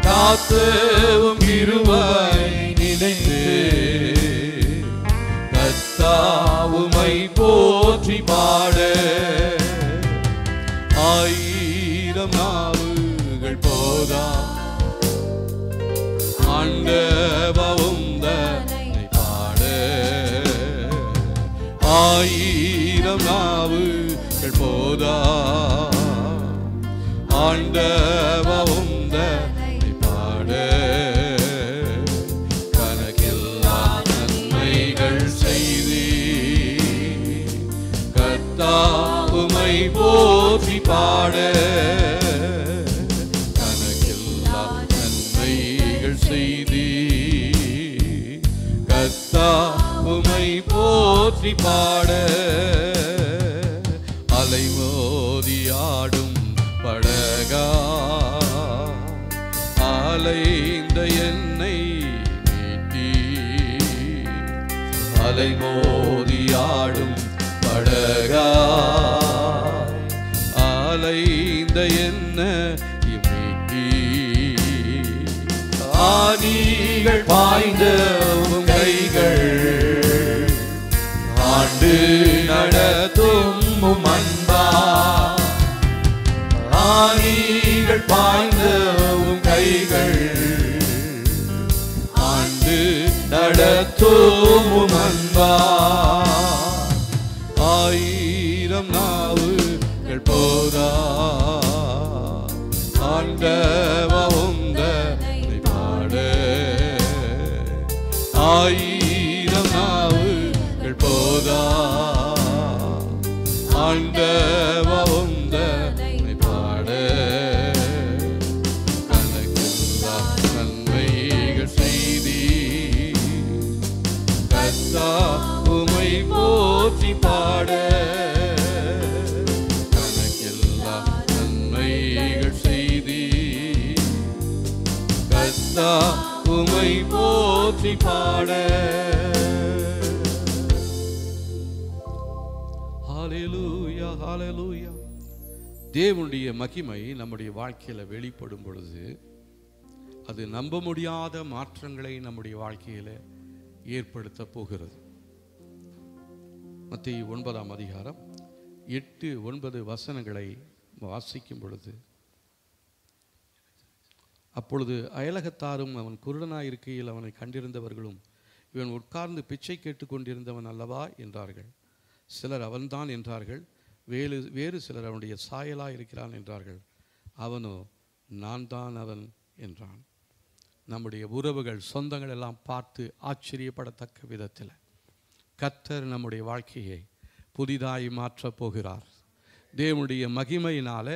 காத்தவும் கிருபையை நினைந்து கர்த்தாவுமை போற்றி பாட. ஆயிரம் நாவுகள் போதா. ஆண்டவர் உந்தனை பாட ஆயிரம் நாவுகள் போதா. ஆண்டவர் உந்தனை பாட கணக்கில்லா நன்மைகள் செய்தி. கர்த்தாவுமை போற்றி பாட கணக்கில்லா நன்மைகள் செய்தி. கர்த்தாவுமை போற்றி பாட அலைமோதியாடும் படகா அலைந்த என்னை மீட்டி. அலைமோதியாடும் படகா அலைந்த என்னை மீட்டி. ஆணிகள் பாய்ந்த உம் கைகள் ஆண்டு நடத்தும் உம் அன்பா. ஆணிகள் பாய்ந்த உம் கைகள் ஆண்டு நடத்தும் உம் அன்பா. ஆயிரம் நாவுகள் போதா. ஆண்டவர் உந்தனை பாட ஆயிரம் நாவுகள் போதா. ஆண்டவர் உந்தனை பாட கணக்கில்லா நன்மைகள் செய்தி. கர்த்தாவுமை போற்றி பாட கணக்கில்லா நன்மைகள் செய்தி. கர்த்தாவுமை போற்றி பாட. ஹalleluya ஹalleluya. தேவனுடைய மகிமை நம்முடைய வாழ்க்கையில் வெளிப்படும் பொழுது அது நம்ப முடியாத மாற்றங்களை நம்முடைய வாழ்க்கையில் ஏற்படுத்த போகிறது. மத்தேயு 9ஆம் அதிகாரம் 8-9 வசனங்களை வாசிக்கும் பொழுது, அப்பொழுது அயலகத்தாரும் அவன் குருடனாயிருக்கையில் அவனை கண்டிருந்தவர்களும் இவன் உட்கார்ந்து பிச்சை கேட்டுக்கொண்டிருந்தவன் அல்லவா என்றார்கள். சிலர் அவன்தான் என்றார்கள். வேறு சிலர் அவனுடைய சாயலாக இருக்கிறான் என்றார்கள். அவனோ நான் தான் அவன் என்றான். நம்முடைய உறவுகள், சொந்தங்கள் எல்லாம் பார்த்து ஆச்சரியப்படத்தக்க விதத்தில் கர்த்தர் நம்முடைய வாழ்க்கையை புதிதாய் மாற்றப் போகிறார். தேவனுடைய மகிமையினால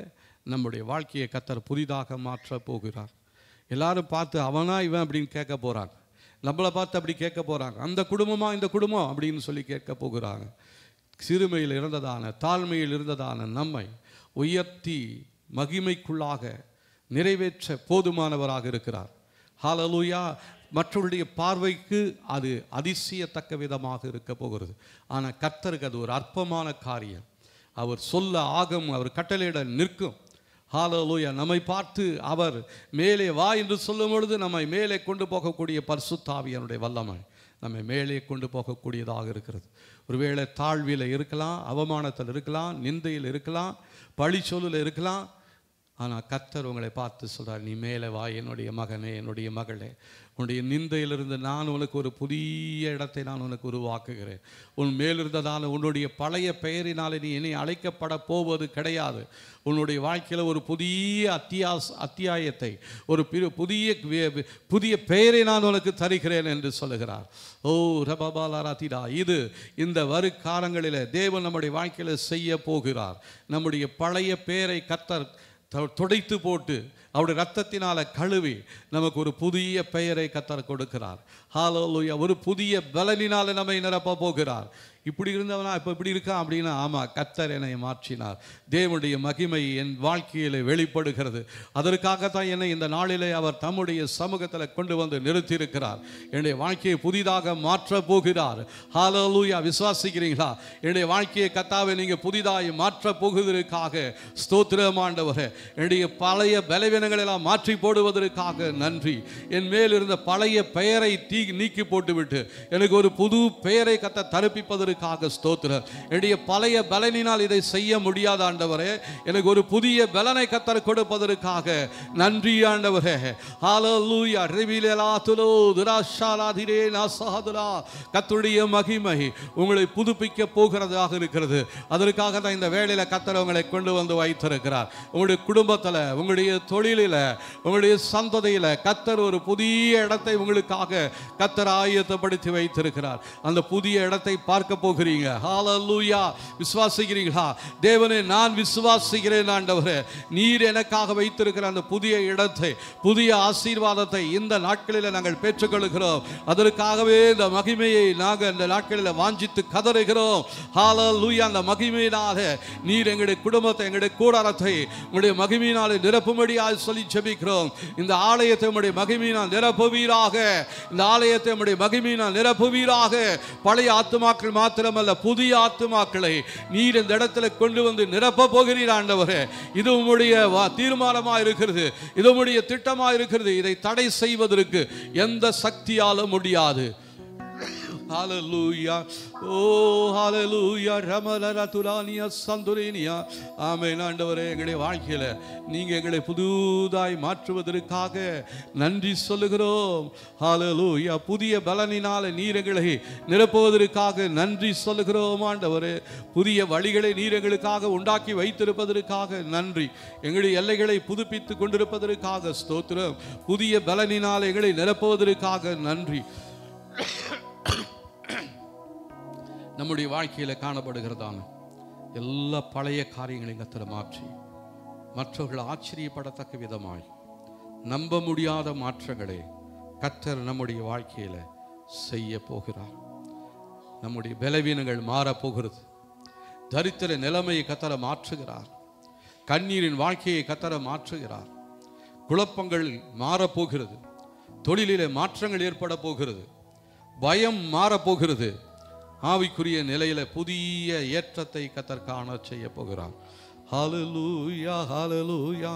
நம்முடைய வாழ்க்கையை கர்த்தர் புதிதாக மாற்றப் போகிறார். எல்லாரும் பார்த்து அவனா இவன் அப்படின்னு கேட்க போகிறாங்க. நம்மளை பார்த்து அப்படி கேட்க போகிறாங்க. அந்த குடும்பமா இந்த குடும்பம் அப்படின்னு சொல்லி கேட்க போகிறாங்க. சிறுமையில் இருந்ததான, தாழ்மையில் இருந்ததான நம்மை உயர்த்தி மகிமைக்குள்ளாக நிறைவேற்ற போதுமானவராக இருக்கிறார். ஹல்லேலூயா. மற்றவருடைய பார்வைக்கு அது அதிசயத்தக்க விதமாக இருக்க போகிறது. ஆனால் கர்த்தருக்கு அது ஒரு அற்பமான காரியம். அவர் சொல்ல ஆகும், அவர் கட்டளையிட நிற்கும். ஹல்லேலூயா. நம்மை பார்த்து அவர் மேலே வா என்று சொல்லும் பொழுது நம்மை மேலே கொண்டு போகக்கூடிய பரிசுத்த ஆவியானுடைய வல்லமை நம்மை மேலே கொண்டு போகக்கூடியதாக இருக்கிறது. ஒருவேளை தாழ்வில் இருக்கலாம், அவமானத்தில் இருக்கலாம், நிந்தையில் இருக்கலாம், பழி சொல்லில் இருக்கலாம். ஆனால் கர்த்தர் உங்களை பார்த்து சொல்கிறார், நீ மேலே வா என்னுடைய மகனே, என்னுடைய மகளே. உன்னுடைய நிந்தையிலிருந்து நான் உனக்கு ஒரு புதிய இடத்தை நான் உனக்கு உருவாக்குகிறேன். உன் மேலிருந்ததால் உன்னுடைய பழைய பெயரினால் நீ இனி அழைக்கப்பட போவது கிடையாது. உன்னுடைய வாழ்க்கையில் ஒரு புதிய அத்தியாயத்தை, ஒரு புதிய பெயரை நான் உனக்கு தருகிறேன் என்று சொல்லுகிறார். ஓ ரபாபாலாராத்திடா, இது இந்த வருக்காலங்களில் தேவன் நம்முடைய வாழ்க்கையில் செய்ய போகிறார். நம்முடைய பழைய பெயரை கர்த்தர் துடைத்து போட்டு அவருடைய ரத்தத்தினால கழுவி நமக்கு ஒரு புதிய பெயரை கர்த்தர் கொடுக்கிறார். ஹல்லேலூயா. ஒரு புதிய பலனினால நம்மை நிரப்ப போகிறார். இப்படி இருந்தவனா இப்போ இப்படி இருக்கான் அப்படின்னா, ஆமாம், கர்த்தர் என்னை மாற்றினார். தேவனுடைய மகிமை என் வாழ்க்கையில் வெளிப்படுகிறது. அதற்காகத்தான் என்னை இந்த நாளிலே அவர் தம்முடைய சமூகத்தில் கொண்டு வந்து நிறுத்தியிருக்கிறார். என்னுடைய வாழ்க்கையை புதிதாக மாற்ற போகிறார். ஹல்லேலூயா. விசுவாசிக்கிறீங்களா? என்னுடைய வாழ்க்கையை கர்த்தாவே நீங்கள் புதிதாக மாற்ற போகுவதற்காக ஸ்தோத்திரம் ஆண்டவரே. என்னுடைய பழைய பலவீனங்களை எல்லாம் மாற்றி போடுவதற்காக நன்றி. என் மேல் இருந்த பழைய பெயரை நீக்கி போட்டுவிட்டு எனக்கு ஒரு புது பெயரை கர்த்தர் தரப்பிப்பதற்கு ஸ்தோத்திரம். என்னுடைய பழைய பலனினால் இதை செய்ய முடியாத ஆண்டவரே, எனக்கு ஒரு புதிய பலனை கர்த்தர் கொடுப்பதற்காக நன்றி ஆண்டவரே. ஹல்லேலூயா. ரிவிலலாதுலோ துராஷாலாதிரேனா சஹதுலா. கர்த்தருடைய மகிமை உங்களை புதுப்பிக்க போகிறதாக இருக்கிறது. அதற்காக தான் இந்த வேளையில கர்த்தர் உங்களை கொண்டு வந்து வைத்திருக்கிறார். உங்களுடைய குடும்பத்தில், உங்களுடைய தொழிலில், உங்களுடைய சந்ததியில் கர்த்தர் ஒரு புதிய இடத்தை உங்களுக்காக கர்த்தர் ஆயத்தப்படுத்தி வைத்திருக்கிறார். அந்த புதிய இடத்தை பார்க்க போகிறீங்க. ஹல்லேலூயா. விசுவாசிக்கிறீங்களா? தேவனே, நான் விசுவாசிக்கிறேன் ஆண்டவரே. நீர் எனக்காக வைத்திருக்கிற அந்த புதிய இடத்தை, புதிய ஆசீர்வாதத்தை இந்த நாட்களில் நாங்கள் பெற்றுக்கொள்கிறோம். அதற்காகவே இந்த மகிமையை நாங்கள் இந்த நாட்களில் வாஞ்சித்து கதறுகிறோம். ஹல்லேலூயா. அந்த மகிமையினால நீர் எங்களுடைய குடும்பத்தை, எங்களுடைய கூடாரத்தை உங்களுடைய மகிமையினாலே நிரப்பும்படியாக சொல்லி ஜெபிக்கிறோம். இந்த ஆலயத்தை உங்களுடைய மகிமையினால் நிரப்புவீராக. இந்த ஆலயத்தை உங்களுடைய மகிமையினால் நிரப்புவீராக. பழைய ஆத்துமாக்கள் மாத்திரமல்ல, புதிய ஆத்துமாக்களை நீர் இந்த இடத்துல கொண்டு வந்து நிரப்ப போகிறீர் ஆண்டவரே. இது உம்முடைய தீர்மானமாக இருக்கிறது. இது உம்முடைய திட்டமாக இருக்கிறது. இதை தடை செய்வதற்கு எந்த சக்தியாலும் முடியாது. ஹல்லேலூயா. ஓ ஹல்லேலூயா. ரமலரதுலானியா சந்துரேனியா. ஆமென் ஆண்டவரே. எங்களுடைய வாழ்க்கையில் நீங்கள் எங்களை புதுதாய் மாற்றுவதற்காக நன்றி சொல்லுகிறோம். ஹல்லேலூயா. புதிய பலனினால் நீர் எங்களை நிரப்புவதற்காக நன்றி சொல்லுகிறோம் ஆண்டவரே. புதிய வழிகளை நீர் எங்களுக்காக உண்டாக்கி வைத்திருப்பதற்காக நன்றி. எங்களுடைய எல்லைகளை புதுப்பித்து கொண்டிருப்பதற்காக ஸ்தோத்திரம். புதிய பலனினால் எங்களை நிரப்புவதற்காக நன்றி. நம்முடைய வாழ்க்கையில் காணப்படுகிறதான எல்லா பழைய காரியங்களையும் கர்த்தர் மாற்றி மற்றவர்கள் ஆச்சரியப்படத்தக்க விதமாய் நம்ப முடியாத மாற்றங்களை கர்த்தர் நம்முடைய வாழ்க்கையில் செய்ய போகிறார். நம்முடைய பலவீனங்கள் மாறப்போகிறது. தரித்திர நிலைமையை கர்த்தர் மாற்றுகிறார். கண்ணீரின் வாழ்க்கையை கர்த்தர் மாற்றுகிறார். குழப்பங்கள் மாறப்போகிறது. தொழிலிலே மாற்றங்கள் ஏற்பட போகிறது. பயம் மாறப்போகிறது. ஆவிக்குரிய நிலையில புதிய ஏற்றத்தை கர்த்தர் காண செய்ய போகிறார். ஹல்லேலூயா. ஹல்லேலூயா.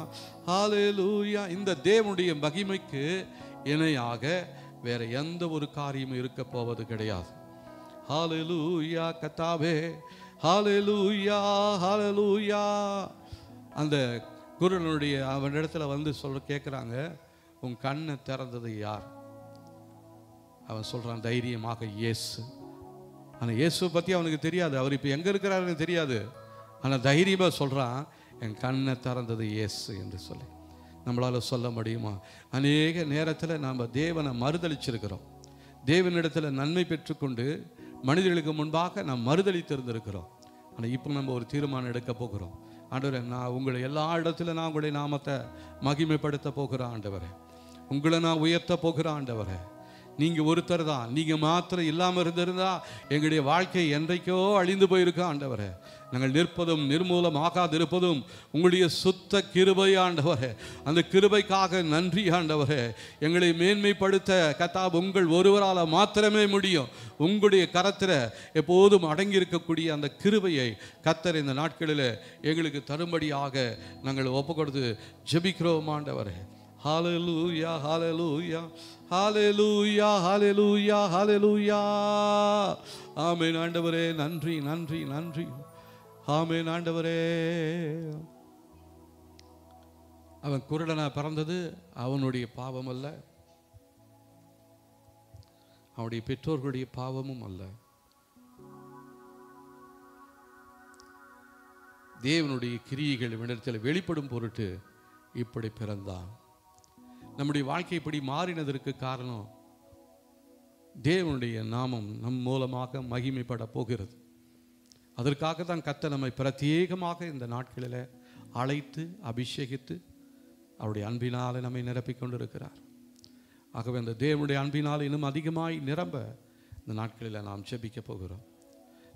ஹல்லேலூயா. இந்த தேவனுடைய மகிமைக்கு இணையாக வேற எந்த ஒரு காரியமும் இருக்க போவது கிடையாது. ஹல்லேலூயா. கர்த்தாவே. ஹல்லேலூயா. ஹல்லேலூயா. அந்த குருடனுடைய அவனிடத்துல வந்து கேட்குறாங்க, உன் கண்ணை திறந்தது யார்? அவன் சொல்றான், தைரியமாக இயேசு. ஆனால் இயேசுவை பற்றி அவனுக்கு தெரியாது. அவர் இப்போ எங்கே இருக்கிறாருன்னு தெரியாது. ஆனால் தைரியமாக சொல்கிறான், என் கண்ணை திறந்தது இயேசு என்று சொல்லி. நம்மளால் சொல்ல முடியுமா? அநேக நேரத்தில் நாம் தேவனை மறுதளிச்சிருக்கிறோம். தேவனிடத்தில் நன்மை பெற்றுக்கொண்டு மனிதர்களுக்கு முன்பாக நாம் மறுதளித்திருந்திருக்கிறோம். ஆனால் இப்போ நம்ம ஒரு தீர்மானம் எடுக்க போகிறோம். ஆண்டவரே, நான் உங்களை எல்லா இடத்துல நான் உங்களுடைய நாமத்தை மகிமைப்படுத்த போகிறேன் ஆண்டவரே. உங்களை நான் உயர்த்த போகிறேன் ஆண்டவரே. நீங்கள் ஒருத்தர் தான். நீங்கள் மாத்திரம் இல்லாமல் இருந்திருந்தா எங்களுடைய வாழ்க்கை என்றைக்கோ அழிந்து போயிருக்க ஆண்டவரே. நாங்கள் நிற்பதும் நிர்மூலமாகாதிருப்பதும் உங்களுடைய சுத்த கிருபை ஆண்டவரே. அந்த கிருபைக்காக நன்றி ஆண்டவரே. எங்களை மேன்மைப்படுத்த கர்த்தாவே உங்கள் ஒருவரால் மாத்திரமே முடியும். உங்களுடைய கரத்தில் எப்போதும் அடங்கி இருக்கக்கூடிய அந்த கிருபையை கர்த்தர் இந்த நாட்களில் எங்களுக்கு தரும்படியாக நாங்கள் ஒப்பு கொடுத்து ஜெபிக்கிறோம் ஆண்டவரே. ஹalleluya ஹalleluya ஹalleluya ஹalleluya ஹalleluya. ஆமென் ஆண்டவரே, நன்றி நன்றி நன்றி. ஆமென் ஆண்டவரே. அவன் குருடனா பிறந்தது அவனுடைய பாவம் அல்ல, அவனுடைய பெற்றோர்களுடைய பாவமும் அல்ல. தேவனுடைய கிரியைகள் இடத்தில் வெளிப்படும் பொருட்டு இப்படி பிறந்தான். நம்முடைய வாழ்க்கை இப்படி மாறினதற்கு காரணம் தேவனுடைய நாமம் நம் மூலமாக மகிமைப்பட போகிறது. அதற்காக தான் கர்த்தர் நம்மை பிரத்யேகமாக இந்த நாட்களில் அழைத்து அபிஷேகித்து அவருடைய அன்பினால் நம்மை நிரப்பிக் கொண்டிருக்கிறார். ஆகவே அந்த தேவனுடைய அன்பினால் இன்னும் அதிகமாய் நிரம்ப இந்த நாட்களில் நாம் ஜெபிக்க போகிறோம்.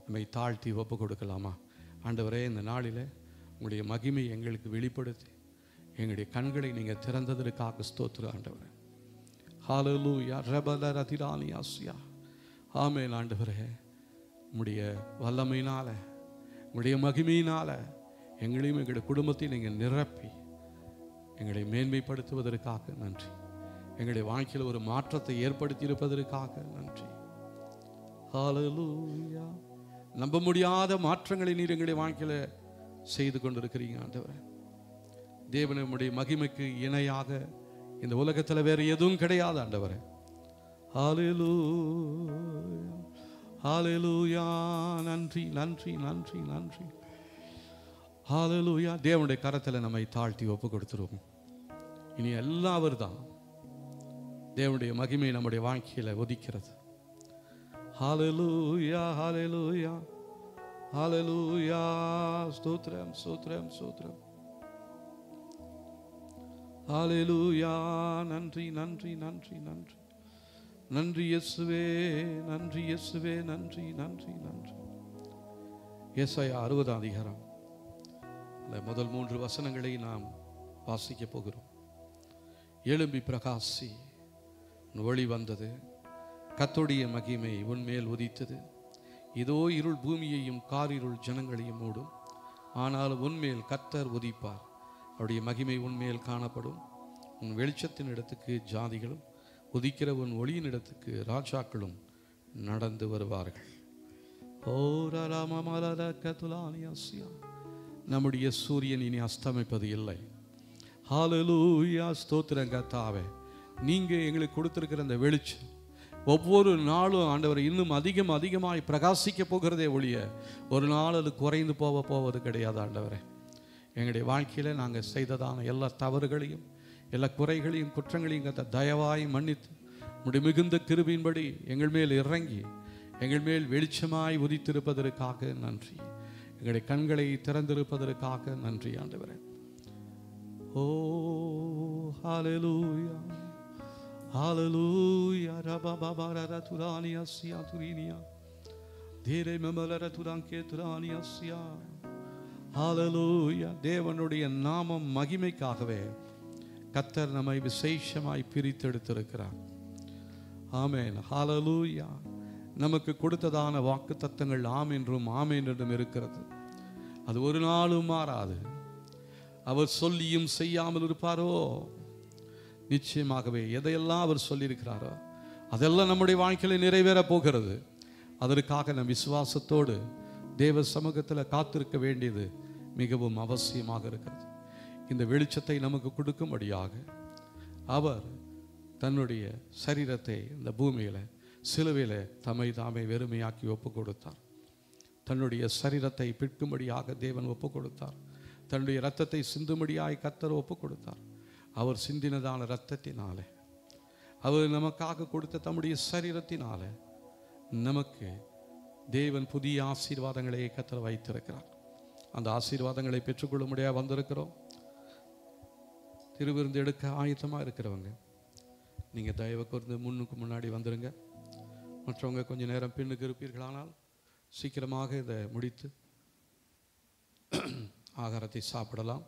நம்மை தாழ்த்தி ஒப்பு கொடுக்கலாமா? ஆண்டவரே, இந்த நாளில் உங்களுடைய மகிமை எங்களுக்கு வெளிப்படுத்தி எங்களுடைய கண்களை நீங்கள் திறந்ததற்காக ஸ்தோத்திரம் ஆண்டவரே. ஹalleluya ரபல ரதிரானியாஸ்யா. ஆமென் ஆண்டவரே, உம்முடைய வல்லமையினால உங்களுடைய மகிமையினால எங்களையும் எங்களுடைய குடும்பத்தையும் நீங்கள் நிரப்பி எங்களை மேன்மைப்படுத்துவதற்காக நன்றி. எங்களுடைய வாழ்க்கையில் ஒரு மாற்றத்தை ஏற்படுத்தி இருப்பதற்காக நன்றி. ஹalleluya. நம்ப முடியாத மாற்றங்களை நீர் எங்களுடைய வாழ்க்கையில் செய்து கொண்டிருக்கிறீங்க ஆண்டவரே. தேவனுடைய மகிமைக்கு இணையாக இந்த உலகத்தில் வேறு எதுவும் கிடையாது ஆண்டவரே. ஹalleluya ஹalleluya. நன்றி நன்றி நன்றி நன்றி. ஹalleluya. தேவனுடைய கரத்தில் நம்மை தாழ்த்தி ஒப்பு கொடுத்துருவோம். இனி எல்லாம் அவர் தான். தேவனுடைய மகிமை நம்முடைய வாழ்க்கையில் ஒதிக்கிறது. ஹalleluya ஹalleluya ஹalleluya. ஸ்தோத்திரம் ஸ்தோத்திரம் ஸ்தோத்திரம். ஹalleluya. நன்றி நன்றி நன்றி நன்றி நன்றி இயேசுவே, நன்றி இயேசுவே, நன்றி நன்றி நன்றி. ஏசாயா 60 அதிகாரம் அந்த முதல் 3 வசனங்களை நாம் வாசிக்க போகிறோம். எழும்பி பிரகாசி, ஒளி வந்தது, கர்த்தருடைய மகிமை உன்மேல் உதித்தது. இதோ இருள் பூமியையும் காரிருள் ஜனங்களையும் மூடும், ஆனால் உன்மேல் கர்த்தர் உதிப்பார், அவருடைய மகிமை உன்மேல் காணப்படும். உன் வெளிச்சத்தின் இடத்துக்கு ஜாதிகளும் உதிக்கிற உன் ஒளியின் இடத்துக்கு ராஜாக்களும் நடந்து வருவார்கள். நம்முடைய சூரியன் இனி அஸ்தமிப்பது இல்லை. ஹalleluya. ஸ்தோத்திரம் கர்த்தாவே. நீங்கள் எங்களுக்கு கொடுத்திருக்கிற அந்த வெளிச்சம் ஒவ்வொரு நாளும் ஆண்டவர் இன்னும் அதிகமாய் பிரகாசிக்க போகிறதே ஒழிய ஒரு நாள் அது குறைந்து போவது கிடையாது ஆண்டவரே. எங்களுடைய வாழ்க்கையில் நாங்கள் செய்ததான எல்லா தவறுகளையும் எல்லா குறைகளையும் குற்றங்களையும் கத்த தயவாய் மன்னித்து உம்முடைய மிகுந்த கிருபையின்படி எங்கள் மேல் இறங்கி எங்கள் மேல் வெளிச்சமாய் உதித்திருப்பதற்காக நன்றி. எங்களுடைய கண்களை திறந்திருப்பதற்காக நன்றி ஆண்டவரே. ஓ ஹalleluya ஹalleluya. ரபபபரர துரானியாஸ்யா துரினியா தேரே மமலர துராங்கே துரானியாஸ்யா. ஹalleluya. தேவனுடைய நாமம் மகிமைக்காகவே கர்த்தர் நம்மை விசேஷமாய் பிரித்தெடுத்திருக்கிறார். ஆமென். ஹalleluya. நமக்கு கொடுத்ததான வாக்குத்தத்தங்கள் ஆம் என்றும் ஆமென் என்றும் இருக்கிறது. அது ஒரு நாளும் மாறாது. அவர் சொல்லியும் செய்யாமல் இருப்பாரோ? நிச்சயமாகவே எதையெல்லாம் அவர் சொல்லியிருக்கிறாரோ அதெல்லாம் நம்முடைய வாழ்க்கையில் நிறைவேற போகிறது. அதற்காக நம் விசுவாசத்தோடு தேவ சமூகத்தில் காத்திருக்க வேண்டியது மிகவும் அவசியமாக இருக்கிறது. இந்த வெளிச்சத்தை நமக்கு கொடுக்கும்படியாக அவர் தன்னுடைய சரீரத்தை இந்த பூமியில் சிலுவையில் தம்மை தாமே வெறுமையாக்கி ஒப்பு கொடுத்தார். தன்னுடைய சரீரத்தை பிற்கும்படியாக தேவன் ஒப்பு கொடுத்தார். தன்னுடைய இரத்தத்தை சிந்தும்படியாய் கர்த்தர் ஒப்பு கொடுத்தார். அவர் சிந்தினதான இரத்தத்தினாலே, அவர் நமக்காக கொடுத்த தம்முடைய சரீரத்தினாலே நமக்கு தேவன் புதிய ஆசீர்வாதங்களை கர்த்தர் வைத்திருக்கிறார். அந்த ஆசீர்வாதங்களை பெற்றுக்கொள்ள முடியாது வந்திருக்கிறோம். திருவிருந்து எடுக்க ஆயத்தமாக இருக்கிறவங்க நீங்கள் தயவு கூர்ந்து முன்னுக்கு முன்னாடி வந்துடுங்க. மற்றவங்க கொஞ்சம் நேரம் பின்னுக்கு இருப்பீர்களானால் சீக்கிரமாக இதை முடித்து ஆகாரத்தை சாப்பிடலாம்.